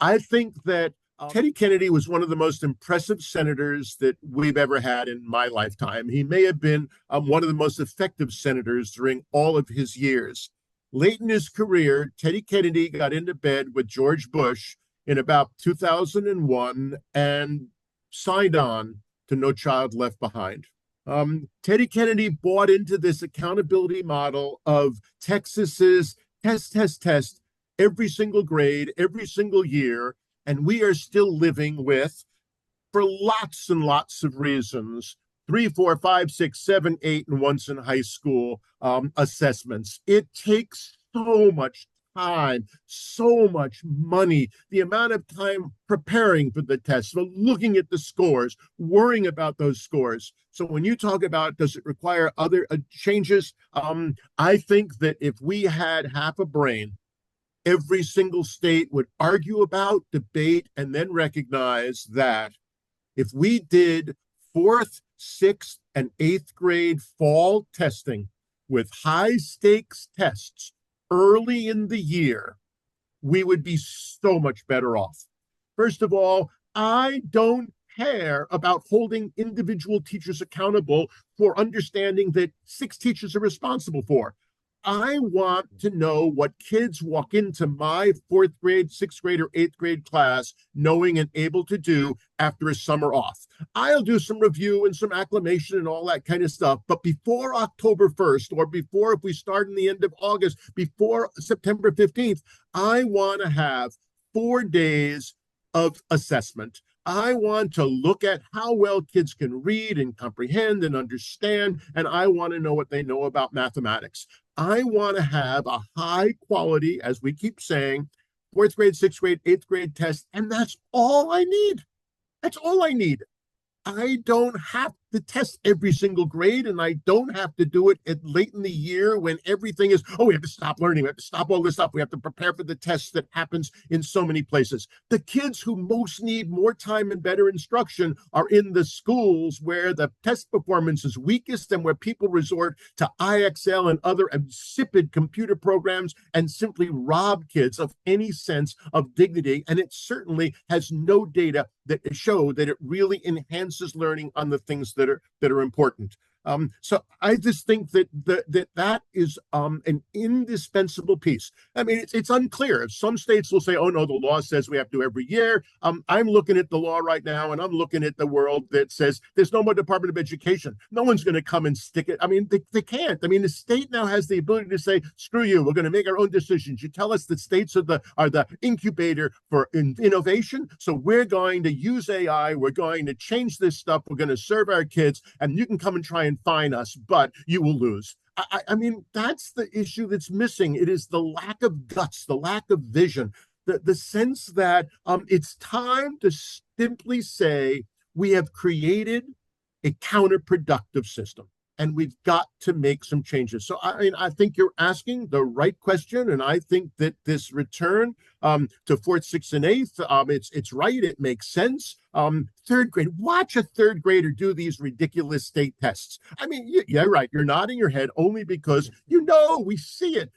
E: I think that Teddy Kennedy was one of the most impressive senators that we've ever had in my lifetime. He may have been one of the most effective senators during all of his years. Late in his career, Teddy Kennedy got into bed with George Bush in about 2001 and signed on to No Child Left Behind. Teddy Kennedy bought into this accountability model of Texas's test, every single grade, every single year. And we are still living with, for lots and lots of reasons, 3, 4, 5, 6, 7, 8, and once in high school assessments. It takes so much time, so much money, the amount of time preparing for the tests, for looking at the scores, worrying about those scores. So when you talk about does it require other changes, I think that if we had half a brain, every single state would argue about, debate, and then recognize that if we did 4th, 6th, and 8th grade fall testing with high stakes tests early in the year, we would be so much better off. First of all, I don't care about holding individual teachers accountable for understanding that 6 teachers are responsible for. I want to know what kids walk into my 4th grade, 6th grade, or 8th grade class knowing and able to do after a summer off. I'll do some review and some acclimation and all that kind of stuff. But before October 1st, or before, if we start in the end of August, before September 15th, I want to have 4 days of assessment. I want to look at how well kids can read and comprehend and understand, and I want to know what they know about mathematics. I want to have a high quality, as we keep saying, 4th grade, 6th grade, 8th grade test, and that's all I need. That's all I need. I don't have to test every single grade, and I don't have to do it at late in the year when everything is, oh, we have to stop learning. We have to stop all this stuff. We have to prepare for the tests that happens in so many places. The kids who most need more time and better instruction are in the schools where the test performance is weakest and where people resort to IXL and other insipid computer programs and simply rob kids of any sense of dignity. And it certainly has no data that show that it really enhances learning on the things that are important. So I just think that is an indispensable piece. I mean, it's unclear. Some states will say, oh, no, the law says we have to every year. I'm looking at the law right now, and I'm looking at the world that says there's no more Department of Education. No one's going to come and stick it. I mean, they can't. I mean, the state now has the ability to say, screw you, we're going to make our own decisions. You tell us that states are the incubator for innovation, so we're going to use AI. We're going to change this stuff. We're going to serve our kids, and you can come and try and fine us, but you will lose. I mean, that's the issue that's missing. It is the lack of guts, the lack of vision, the sense that it's time to simply say we have created a counterproductive system and we've got to make some changes. So I think you're asking the right question, and I think that this return to 4th, 6th, and 8th, it's right. It makes sense. 3rd grade, watch a 3rd grader do these ridiculous state tests. I mean, yeah, right. You're nodding your head only because we see it.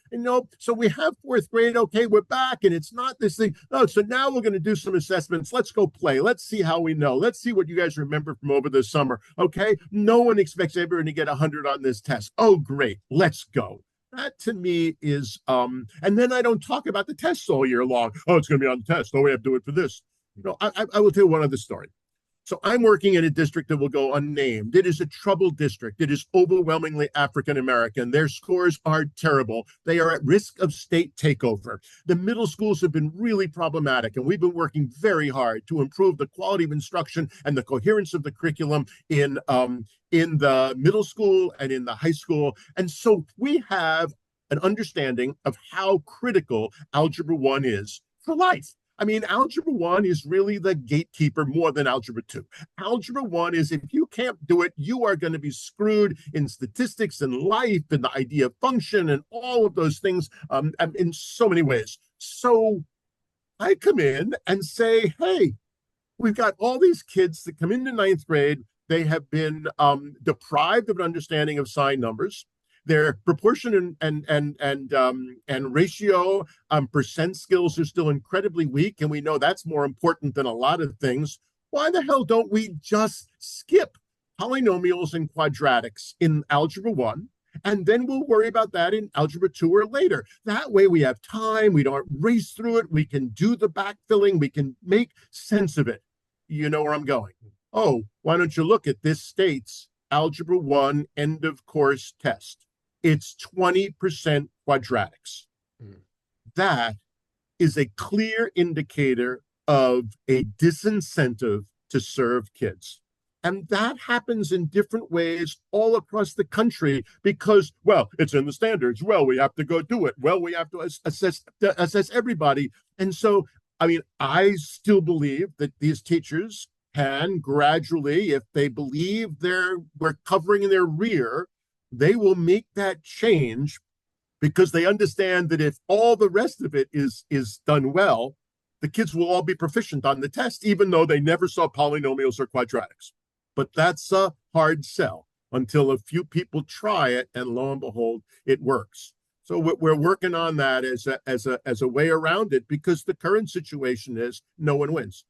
E: So we have 4th grade. Okay, we're back, and it's not this thing. Oh, so now we're going to do some assessments. Let's go play. Let's see how we know. Let's see what you guys remember from over the summer. Okay, no one expects everyone to get 100 on this test. Oh, great. Let's go. That to me is, and then I don't talk about the tests all year long. Oh, it's going to be on the test. Oh, we have to do it for this. I will tell you one other story. So I'm working in a district that will go unnamed. It is a troubled district. It is overwhelmingly African American. Their scores are terrible. They are at risk of state takeover. The middle schools have been really problematic, and we've been working very hard to improve the quality of instruction and the coherence of the curriculum in the middle school and in the high school. And so we have an understanding of how critical Algebra 1 is for life. I mean, Algebra 1 is really the gatekeeper more than Algebra 2. Algebra 1 is, if you can't do it, you are going to be screwed in statistics and life and the idea of function and all of those things in so many ways. So I come in and say, hey, we've got all these kids that come into ninth grade. They have been deprived of an understanding of sign numbers. Their proportion and ratio percent skills are still incredibly weak, and we know that's more important than a lot of things. Why the hell don't we just skip polynomials and quadratics in Algebra 1, and then we'll worry about that in Algebra 2 or later? That way we have time, we don't race through it, we can do the backfilling, we can make sense of it. You know where I'm going. Oh, why don't you look at this state's Algebra 1 end of course test? It's 20% quadratics. That is a clear indicator of a disincentive to serve kids. And that happens in different ways all across the country because, well, it's in the standards. Well, we have to go do it. Well, we have to assess everybody. And so, I mean, I still believe that these teachers can gradually, if they believe we're covering in their rear, they will make that change because they understand that if all the rest of it is done well, the kids will all be proficient on the test, even though they never saw polynomials or quadratics. But that's a hard sell until a few people try it, and lo and behold, it works. So we're working on that as a way around it, because the current situation is no one wins.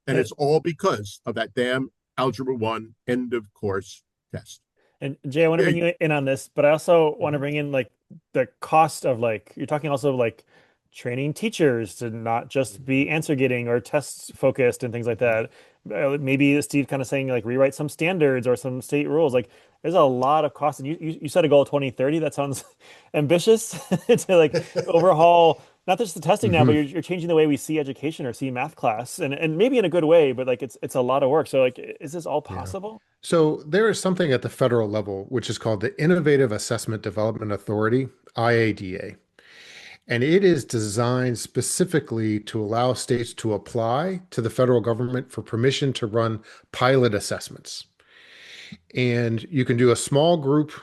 E: And it's all because of that damn Algebra 1 end of course test.
C: And Jay, I want to bring you in on this, but I also want to bring in like the cost of, like, you're talking also like training teachers to not just be answer getting or test focused and things like that. Maybe Steve kind of saying like rewrite some standards or some state rules. Like there's a lot of cost. And you set a goal of 2030. That sounds ambitious to like overhaul not just the testing now, but you're changing the way we see education or see math class, and maybe in a good way, but like it's a lot of work. So like, is this all possible?
D: So there is something at the federal level, which is called the Innovative Assessment Development Authority, IADA. And it is designed specifically to allow states to apply to the federal government for permission to run pilot assessments. And you can do a small group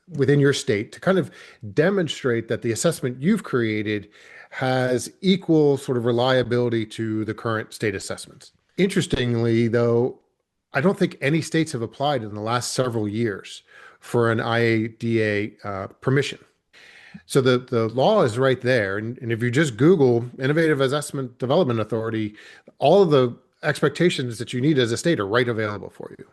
D: within your state to kind of demonstrate that the assessment you've created has equal sort of reliability to the current state assessments. Interestingly, though, I don't think any states have applied in the last several years for an IADA permission. So the law is right there. And if you just Google Innovative Assessment Development Authority, all of the expectations that you need as a state are right available for you.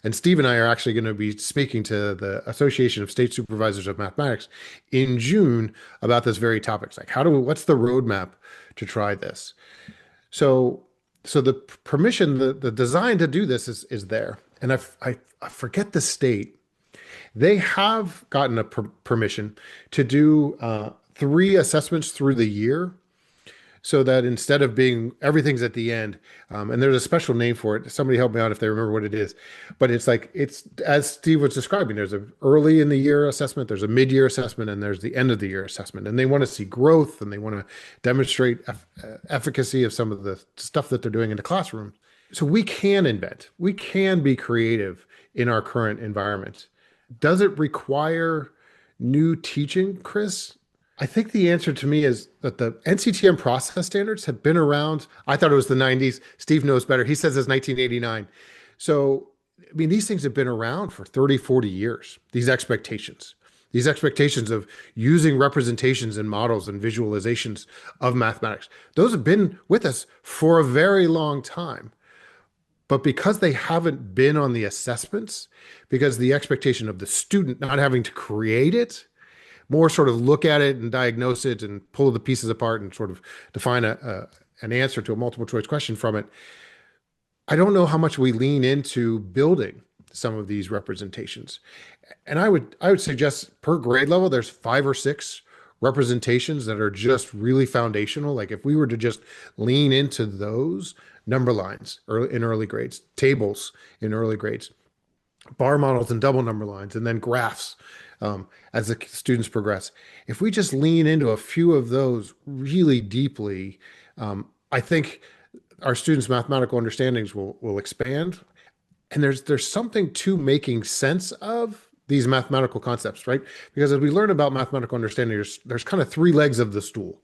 D: And Steve and I are actually going to be speaking to the Association of State Supervisors of Mathematics in June about this very topic. It's like, what's the roadmap to try this? So the permission, the design to do this is there. And I forget the state. They have gotten a permission to do 3 assessments through the year, so that instead of being everything's at the end, and there's a special name for it. Somebody help me out if they remember what it is. But it's as Steve was describing, there's an early in the year assessment, there's a mid-year assessment, and there's the end of the year assessment. And they want to see growth, and they want to demonstrate efficacy of some of the stuff that they're doing in the classroom. So we can invent, we can be creative in our current environment. Does it require new teaching, Chris? I think the answer to me is that the NCTM process standards have been around. I thought it was the 90s. Steve knows better. He says it's 1989. So, I mean, these things have been around for 30, 40 years, these expectations of using representations and models and visualizations of mathematics. Those have been with us for a very long time. But because they haven't been on the assessments, because the expectation of the student not having to create it, more sort of look at it and diagnose it and pull the pieces apart and sort of define an answer to a multiple choice question from it, I don't know how much we lean into building some of these representations. And I would suggest per grade level, there's 5 or 6 representations that are just really foundational. Like if we were to just lean into those number lines in early grades, tables in early grades, bar models and double number lines, and then graphs as the students progress. If we just lean into a few of those really deeply, I think our students' mathematical understandings will expand. And there's something to making sense of these mathematical concepts, right? Because as we learn about mathematical understanding, there's kind of 3 legs of the stool.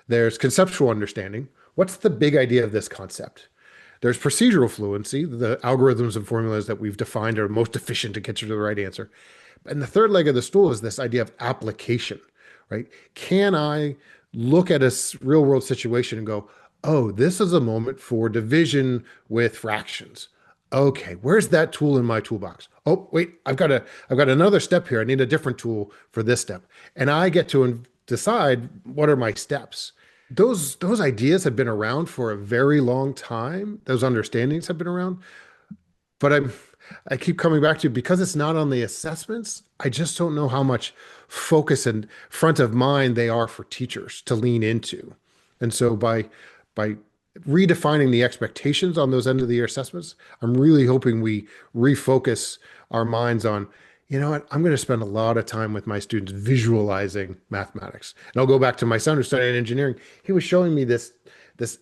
D: There's conceptual understanding. What's the big idea of this concept? There's procedural fluency, the algorithms and formulas that we've defined are most efficient to get you to the right answer. And the third leg of the stool is this idea of application, right? Can I look at a real world situation and go, oh, this is a moment for division with fractions. Okay, where's that tool in my toolbox? Oh, wait, I've got another step here. I need a different tool for this step. And I get to decide what are my steps. Those ideas have been around for a very long time. Those understandings have been around, but I keep coming back to because it's not on the assessments, I just don't know how much focus and front of mind they are for teachers to lean into. And so by redefining the expectations on those end of the year assessments, I'm really hoping we refocus our minds on, you know what, I'm going to spend a lot of time with my students visualizing mathematics. And I'll go back to my son who's studying engineering. He was showing me this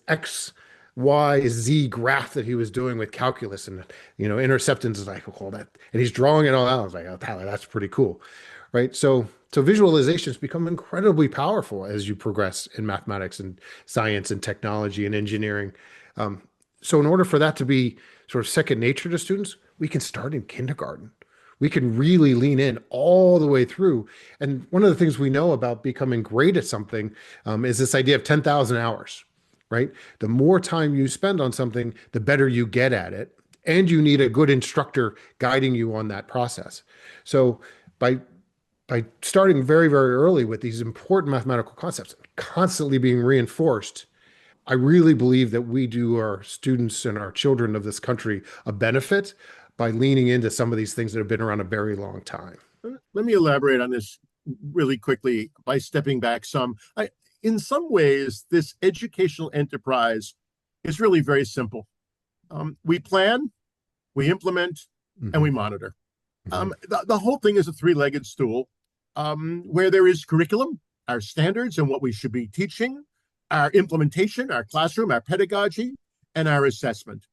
D: X, Y, Z graph that he was doing with calculus and interceptance is like, oh, that, and he's drawing it all out. I was like, oh, Tyler, that's pretty cool, right? So visualizations become incredibly powerful as you progress in mathematics and science and technology and engineering. So in order for that to be sort of second nature to students, we can start in kindergarten. We can really lean in all the way through. And one of the things we know about becoming great at something is this idea of 10,000 hours, right? The more time you spend on something, the better you get at it. And you need a good instructor guiding you on that process. So by starting very, very early with these important mathematical concepts, constantly being reinforced, I really believe that we do our students and our children of this country a benefit by leaning into some of these things that have been around a very long time.
E: Let me elaborate on this really quickly by stepping back some. In some ways, this educational enterprise is really very simple. We plan, we implement, and we monitor. The whole thing is a 3-legged stool where there is curriculum, our standards and what we should be teaching, our implementation, our classroom, our pedagogy, and our assessment.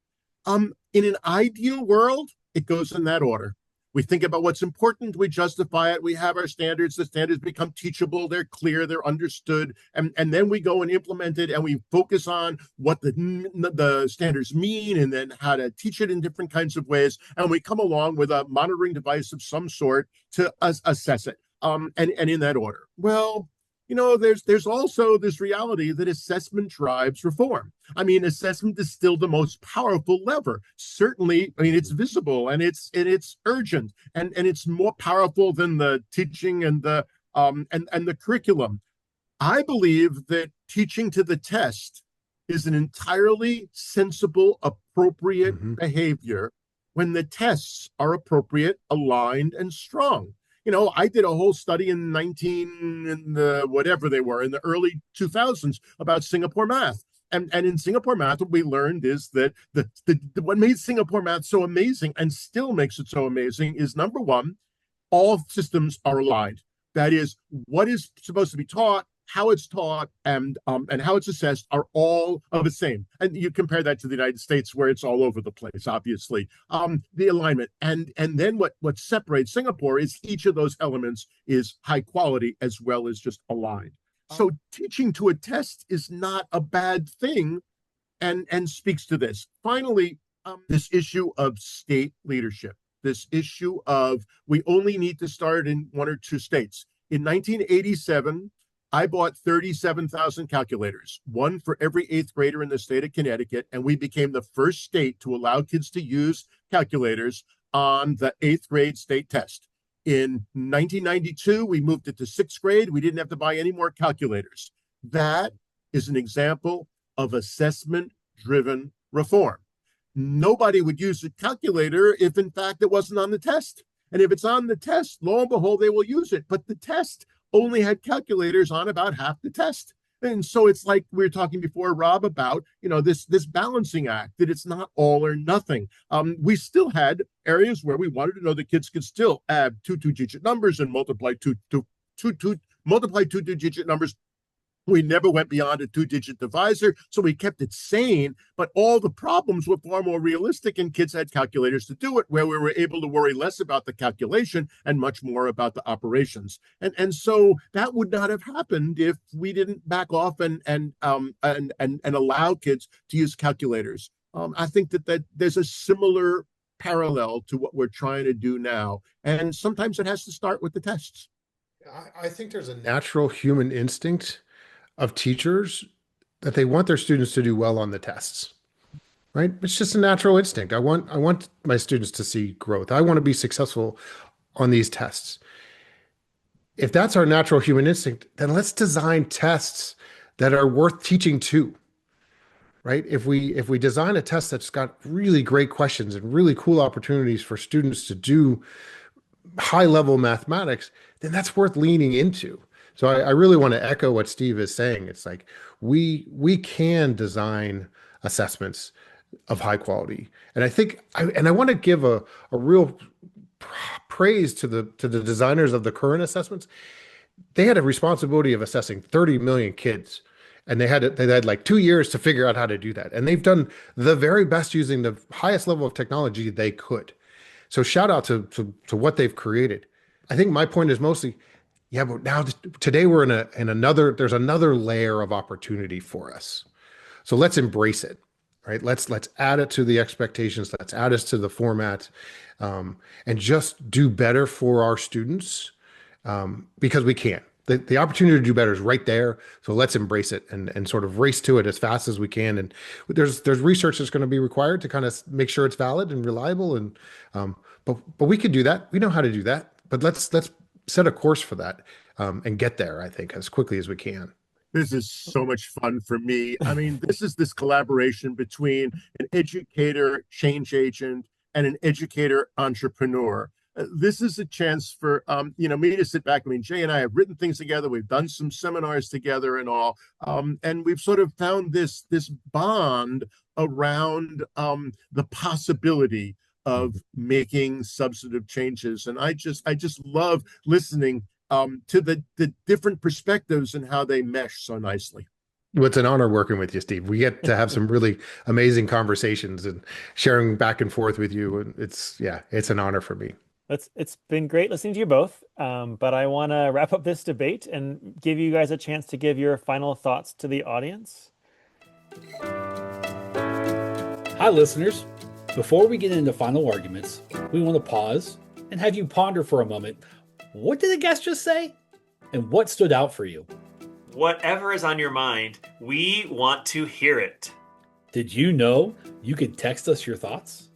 E: In an ideal world, it goes in that order. We think about what's important, we justify it, we have our standards, the standards become teachable, they're clear, they're understood, and then we go and implement it, and we focus on what the standards mean, and then how to teach it in different kinds of ways, and we come along with a monitoring device of some sort to assess it, and in that order. Well, there's also this reality that assessment drives reform. I mean, assessment is still the most powerful lever. Certainly, I mean, it's visible and it's urgent and it's more powerful than the teaching and the curriculum. I believe that teaching to the test is an entirely sensible, appropriate behavior when the tests are appropriate, aligned, and strong. I did a whole study in whatever they were in the early 2000s about Singapore math. And in Singapore math, what we learned is that what made Singapore math so amazing and still makes it so amazing is, number one, all systems are aligned. That is, what is supposed to be taught, how it's taught, and how it's assessed are all of the same. And you compare that to the United States, where it's all over the place, obviously. The alignment. And then what separates Singapore is each of those elements is high quality as well as just aligned. So teaching to a test is not a bad thing and speaks to this. Finally, this issue of state leadership, this issue of we only need to start in 1 or 2 states. In 1987, I bought 37,000 calculators, one for every 8th grader in the state of Connecticut, and we became the first state to allow kids to use calculators on the 8th grade state test. In 1992, we moved it to 6th grade. We didn't have to buy any more calculators. That is an example of assessment-driven reform. nobody would use a calculator if in fact it wasn't on the test. And if it's on the test, lo and behold, they will use it. But the test only had calculators on about half the test. And so it's like we were talking before, Rob, about this balancing act, that it's not all or nothing. We still had areas where we wanted to know that kids could still add two-digit numbers and multiply two-digit numbers. We never went beyond a two-digit divisor, so we kept it sane, but all the problems were far more realistic, and kids had calculators to do it, where we were able to worry less about the calculation and much more about the operations. And so that would not have happened if we didn't back off and allow kids to use calculators. I think that there's a similar parallel to what we're trying to do now, and sometimes it has to start with the tests.
D: I think there's a natural human instinct of teachers that they want their students to do well on the tests, right? It's just a natural instinct. I want my students to see growth. I want to be successful on these tests. If that's our natural human instinct, then let's design tests that are worth teaching to, right? If we design a test that's got really great questions and really cool opportunities for students to do high level mathematics, then that's worth leaning into. So I really want to echo what Steve is saying. It's like we can design assessments of high quality, and I want to give a real praise to the designers of the current assessments. They had a responsibility of assessing 30 million kids, and they had like 2 years to figure out how to do that, and they've done the very best using the highest level of technology they could. So shout out to what they've created. I think my point is mostly, yeah, but now today we're there's another layer of opportunity for us. So let's embrace it, right? Let's add it to the expectations. Let's add it to the format, and just do better for our students, because we can. The opportunity to do better is right there. So let's embrace it and sort of race to it as fast as we can. And there's research that's going to be required to kind of make sure it's valid and reliable. And but we could do that. We know how to do that. But let's set a course for that, and get there, I think, as quickly as we can.
E: This is so much fun for me. I mean, this is this collaboration between an educator change agent and an educator entrepreneur. This is a chance for me to sit back. I mean, Jay and I have written things together. We've done some seminars together and all, and we've sort of found this bond around the possibility of making substantive changes. And I just love listening to the different perspectives and how they mesh so nicely.
D: Well, it's an honor working with you, Steve. We get to have some really amazing conversations and sharing back and forth with you. And it's an honor for me.
C: It's been great listening to you both, but I want to wrap up this debate and give you guys a chance to give your final thoughts to the audience.
B: Hi, listeners. Before we get into final arguments, we want to pause and have you ponder for a moment. What did the guest just say? And what stood out for you?
A: Whatever is on your mind, we want to hear it.
B: Did you know you could text us your thoughts?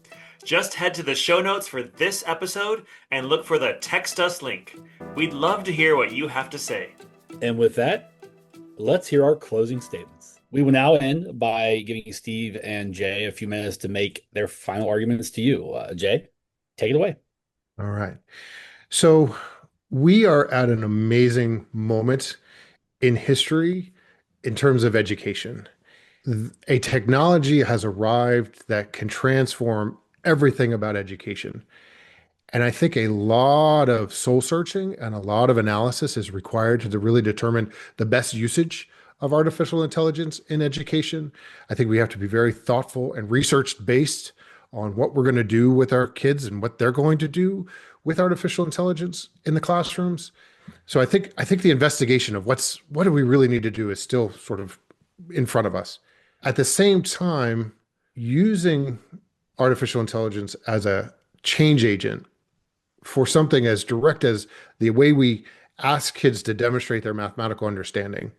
A: Just head to the show notes for this episode and look for the Text Us link. We'd love to hear what you have to say.
B: And with that, let's hear our closing statements. We will now end by giving Steve and Jay a few minutes to make their final arguments to you. Jay, take it away.
D: All right. So we are at an amazing moment in history in terms of education. A technology has arrived that can transform everything about education. And I think a lot of soul searching and a lot of analysis is required to really determine the best usage of artificial intelligence in education. I think we have to be very thoughtful and research based on what we're going to do with our kids and what they're going to do with artificial intelligence in the classrooms. So I think the investigation of what do we really need to do is still sort of in front of us. At the same time, using artificial intelligence as a change agent for something as direct as the way we ask kids to demonstrate their mathematical understanding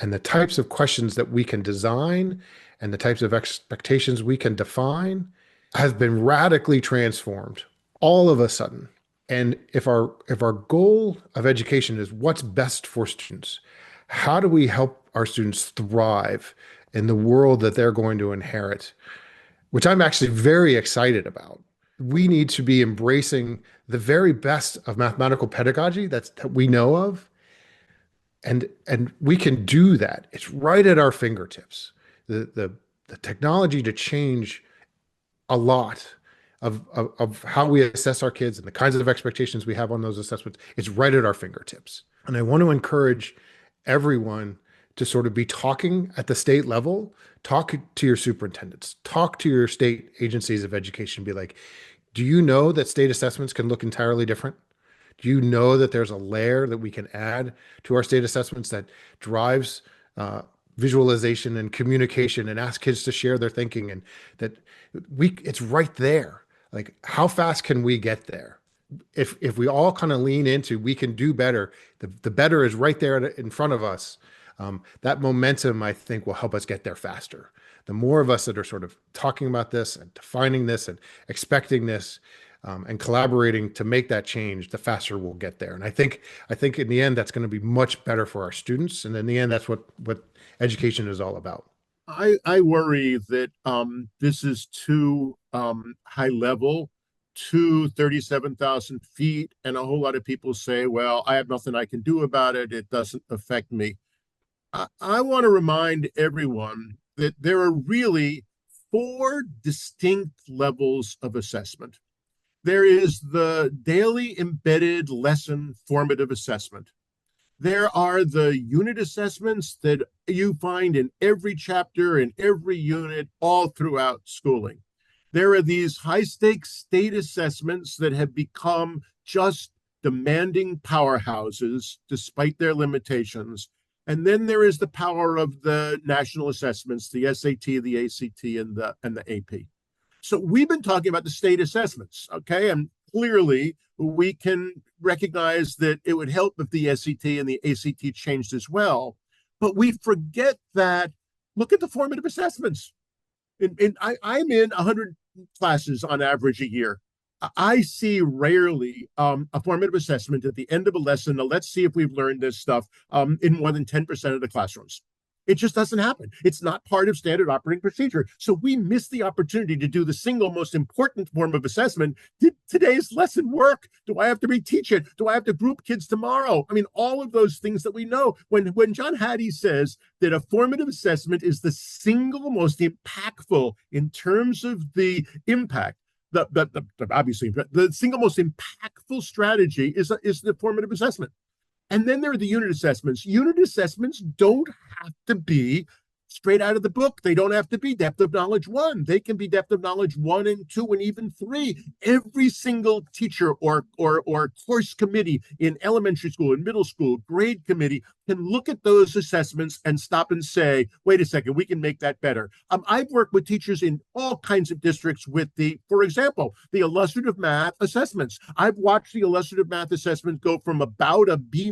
D: and the types of questions that we can design and the types of expectations we can define has been radically transformed all of a sudden. And if our goal of education is what's best for students, how do we help our students thrive in the world that they're going to inherit? which I'm actually very excited about. We need to be embracing the very best of mathematical pedagogy that we know of, and we can do that. It's right at our fingertips. The technology to change a lot of how we assess our kids and the kinds of expectations we have on those assessments, it's right at our fingertips. And I want to encourage everyone to sort of be talking at the state level, talk to your superintendents, talk to your state agencies of education, be like, do you know that state assessments can look entirely different? Do you know that there's a layer that we can add to our state assessments that drives visualization and communication and ask kids to share their thinking, and that it's right there. Like, how fast can we get there? If we all kind of lean into, we can do better, the better is right there in front of us. That momentum, I think, will help us get there faster. The more of us that are sort of talking about this and defining this and expecting this, and collaborating to make that change, the faster we'll get there. And I think in the end, that's going to be much better for our students. And in the end, that's what education is all about.
E: I worry that this is too high level, to 37,000 feet, and a whole lot of people say, well, I have nothing I can do about it. It doesn't affect me. I want to remind everyone that there are really 4 distinct levels of assessment. There is the daily embedded lesson formative assessment. There are the unit assessments that you find in every chapter, in every unit, all throughout schooling. There are these high-stakes state assessments that have become just demanding powerhouses despite their limitations. And then there is the power of the national assessments, the SAT, the ACT, and the AP. So we've been talking about the state assessments, okay? And clearly we can recognize that it would help if the SAT and the ACT changed as well. But we forget that, look at the formative assessments. I'm in 100 classes on average a year. I see rarely a formative assessment at the end of a lesson. Now, let's see if we've learned this stuff in more than 10% of the classrooms. It just doesn't happen. It's not part of standard operating procedure. So we miss the opportunity to do the single most important form of assessment. Did today's lesson work? Do I have to reteach it? Do I have to group kids tomorrow? I mean, all of those things that we know. When John Hattie says that a formative assessment is the single most impactful in terms of the impact, obviously, the single most impactful strategy is the formative assessment. And then there are the unit assessments. Unit assessments don't have to be straight out of the book. They don't have to be depth of knowledge 1. They can be depth of knowledge 1 and 2 and even 3. Every single teacher or course committee in elementary school, in middle school, grade committee can look at those assessments and stop and say, wait a second, we can make that better. I've worked with teachers in all kinds of districts with for example, the illustrative math assessments. I've watched the illustrative math assessment go from about a B-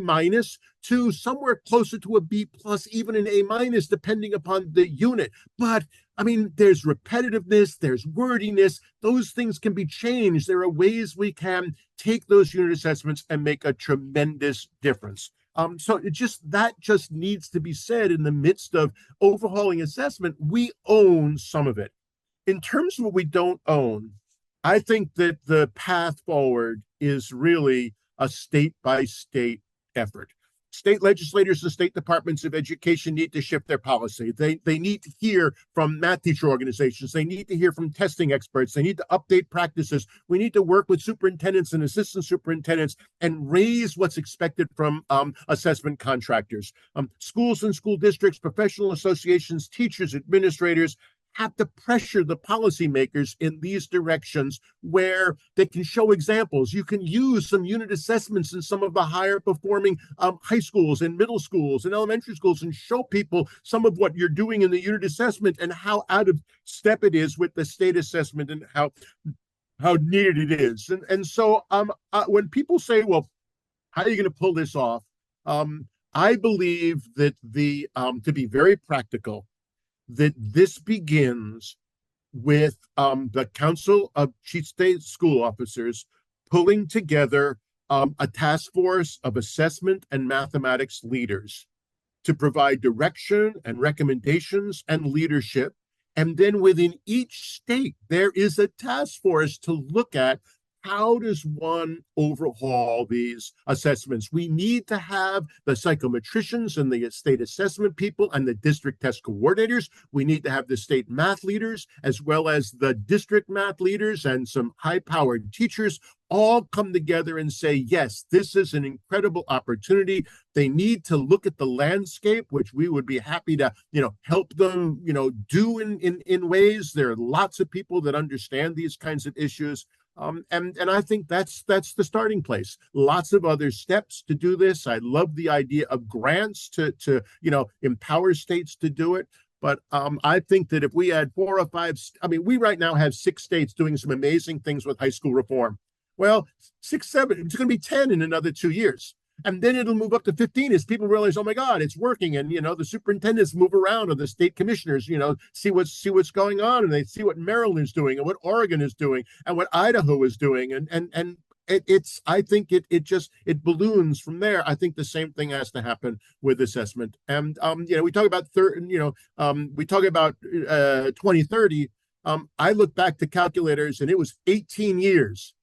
E: to somewhere closer to a B+, even an A-, depending upon the unit. But I mean, there's repetitiveness, there's wordiness. Those things can be changed. There are ways we can take those unit assessments and make a tremendous difference. So that just needs to be said in the midst of overhauling assessment. We own some of it. In terms of what we don't own, I think that the path forward is really a state-by-state effort. State legislators and state departments of education need to shift their policy. They need to hear from math teacher organizations. They need to hear from testing experts. They need to update practices. We need to work with superintendents and assistant superintendents and raise what's expected from assessment contractors. Schools and school districts, professional associations, teachers, administrators have to pressure the policymakers in these directions where they can show examples. You can use some unit assessments in some of the higher performing high schools and middle schools and elementary schools and show people some of what you're doing in the unit assessment and how out of step it is with the state assessment and how needed it is. And so when people say, well, how are you going to pull this off? I believe that to be very practical, that this begins with the Council of Chief State School Officers pulling together a task force of assessment and mathematics leaders to provide direction and recommendations and leadership And then within each state, there is a task force to look at how does one overhaul these assessments. We need to have the psychometricians and the state assessment people and the district test coordinators. We need to have the state math leaders as well as the district math leaders and some high-powered teachers all come together and say, yes, this is an incredible opportunity. They need to look at the landscape, which we would be happy to, help them, do in ways. There are lots of people that understand these kinds of issues. And I think that's the starting place. Lots of other steps to do this. I love the idea of grants to empower states to do it. But I think that if we had 4 or 5, we right now have 6 states doing some amazing things with high school reform. Well, 6, 7, it's going to be 10 in another 2 years. And then it'll move up to 15 as people realize, oh my God, it's working. And, the superintendents move around, or the state commissioners, see what's going on. And they see what Maryland is doing and what Oregon is doing and what Idaho is doing. And I think it balloons from there. I think the same thing has to happen with assessment. And, we talk about 2030. I look back to calculators, and it was 18 years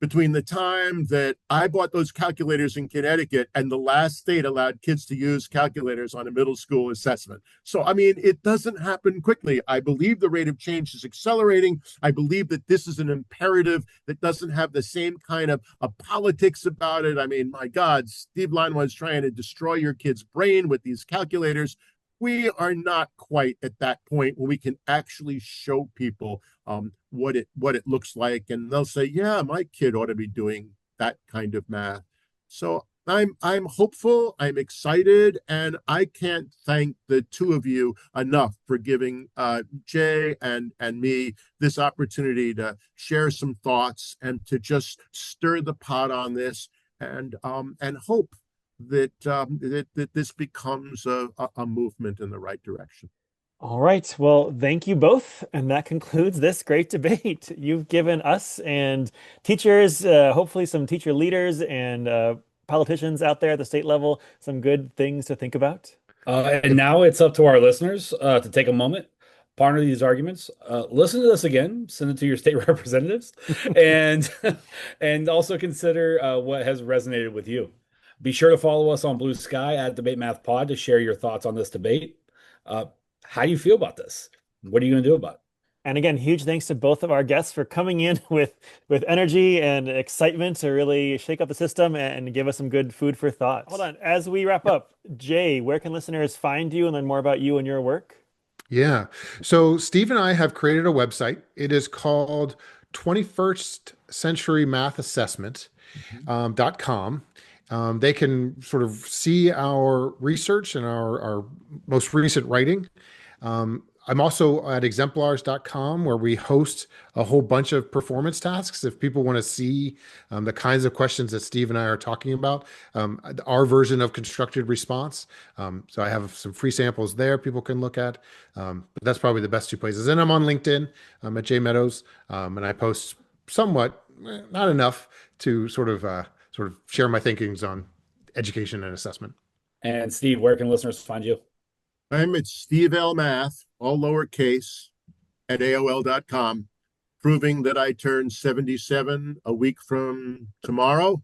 E: between the time that I bought those calculators in Connecticut and the last state allowed kids to use calculators on a middle school assessment. So, it doesn't happen quickly. I believe the rate of change is accelerating. I believe that this is an imperative that doesn't have the same kind of politics about it. My God, Steve Line was trying to destroy your kid's brain with these calculators. We are not quite at that point where we can actually show people what it looks like, and they'll say, "Yeah, my kid ought to be doing that kind of math." So I'm hopeful, I'm excited, and I can't thank the two of you enough for giving Jay and me this opportunity to share some thoughts and to just stir the pot on this, and hope that this becomes a movement in the right direction.
C: All right. Well, thank you both. And that concludes this great debate. You've given us and teachers, hopefully some teacher leaders and politicians out there at the state level, some good things to think about.
B: And now it's up to our listeners to take a moment, ponder these arguments, listen to this again, send it to your state representatives, and also consider what has resonated with you. Be sure to follow us on Blue Sky at Debate Math Pod to share your thoughts on this debate. How do you feel about this? What are you going to do about it?
C: And again, huge thanks to both of our guests for coming in with energy and excitement to really shake up the system and give us some good food for thought. Hold on. As we wrap up, Jay, where can listeners find you and learn more about you and your work?
D: Yeah. So Steve and I have created a website. It is called 21st Century Math Assessment .com. They can sort of see our research and our most recent writing. I'm also at exemplars.com, where we host a whole bunch of performance tasks. If people want to see the kinds of questions that Steve and I are talking about, our version of constructed response. So I have some free samples there people can look at. But that's probably the best 2 places. And I'm on LinkedIn. I'm at Jay Meadows, and I post somewhat, not enough, to sort of share my thinkings on education and assessment.
B: And Steve, where can listeners find you?
E: I'm at Steve L. Math, all lowercase, at AOL.com, proving that I turned 77 a week from tomorrow.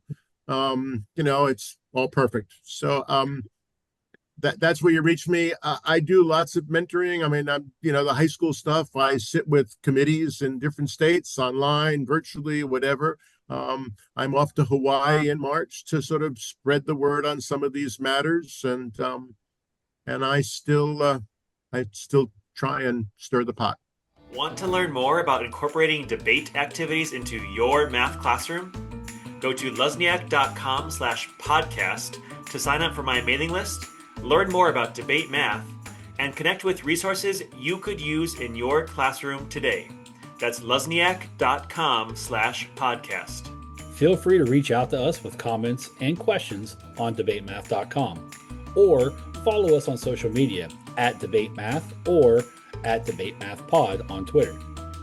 E: It's all perfect. So that's where you reach me. I do lots of mentoring. I'm, the high school stuff. I sit with committees in different states, online, virtually, whatever. I'm off to Hawaii in March to sort of spread the word on some of these matters, and I still try and stir the pot.
A: Want to learn more about incorporating debate activities into your math classroom? Go to luzniak.com/podcast to sign up for my mailing list, learn more about debate math, and connect with resources you could use in your classroom today. That's luzniak.com/podcast.
B: Feel free to reach out to us with comments and questions on debatemath.com, or follow us on social media at debatemath or at debatemathpod on Twitter.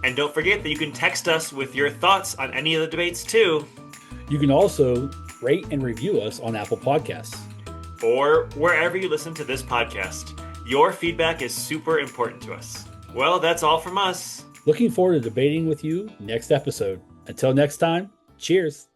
A: And don't forget that you can text us with your thoughts on any of the debates too.
B: You can also rate and review us on Apple Podcasts,
A: or wherever you listen to this podcast. Your feedback is super important to us. Well, that's all from us.
B: Looking forward to debating with you next episode. Until next time, cheers.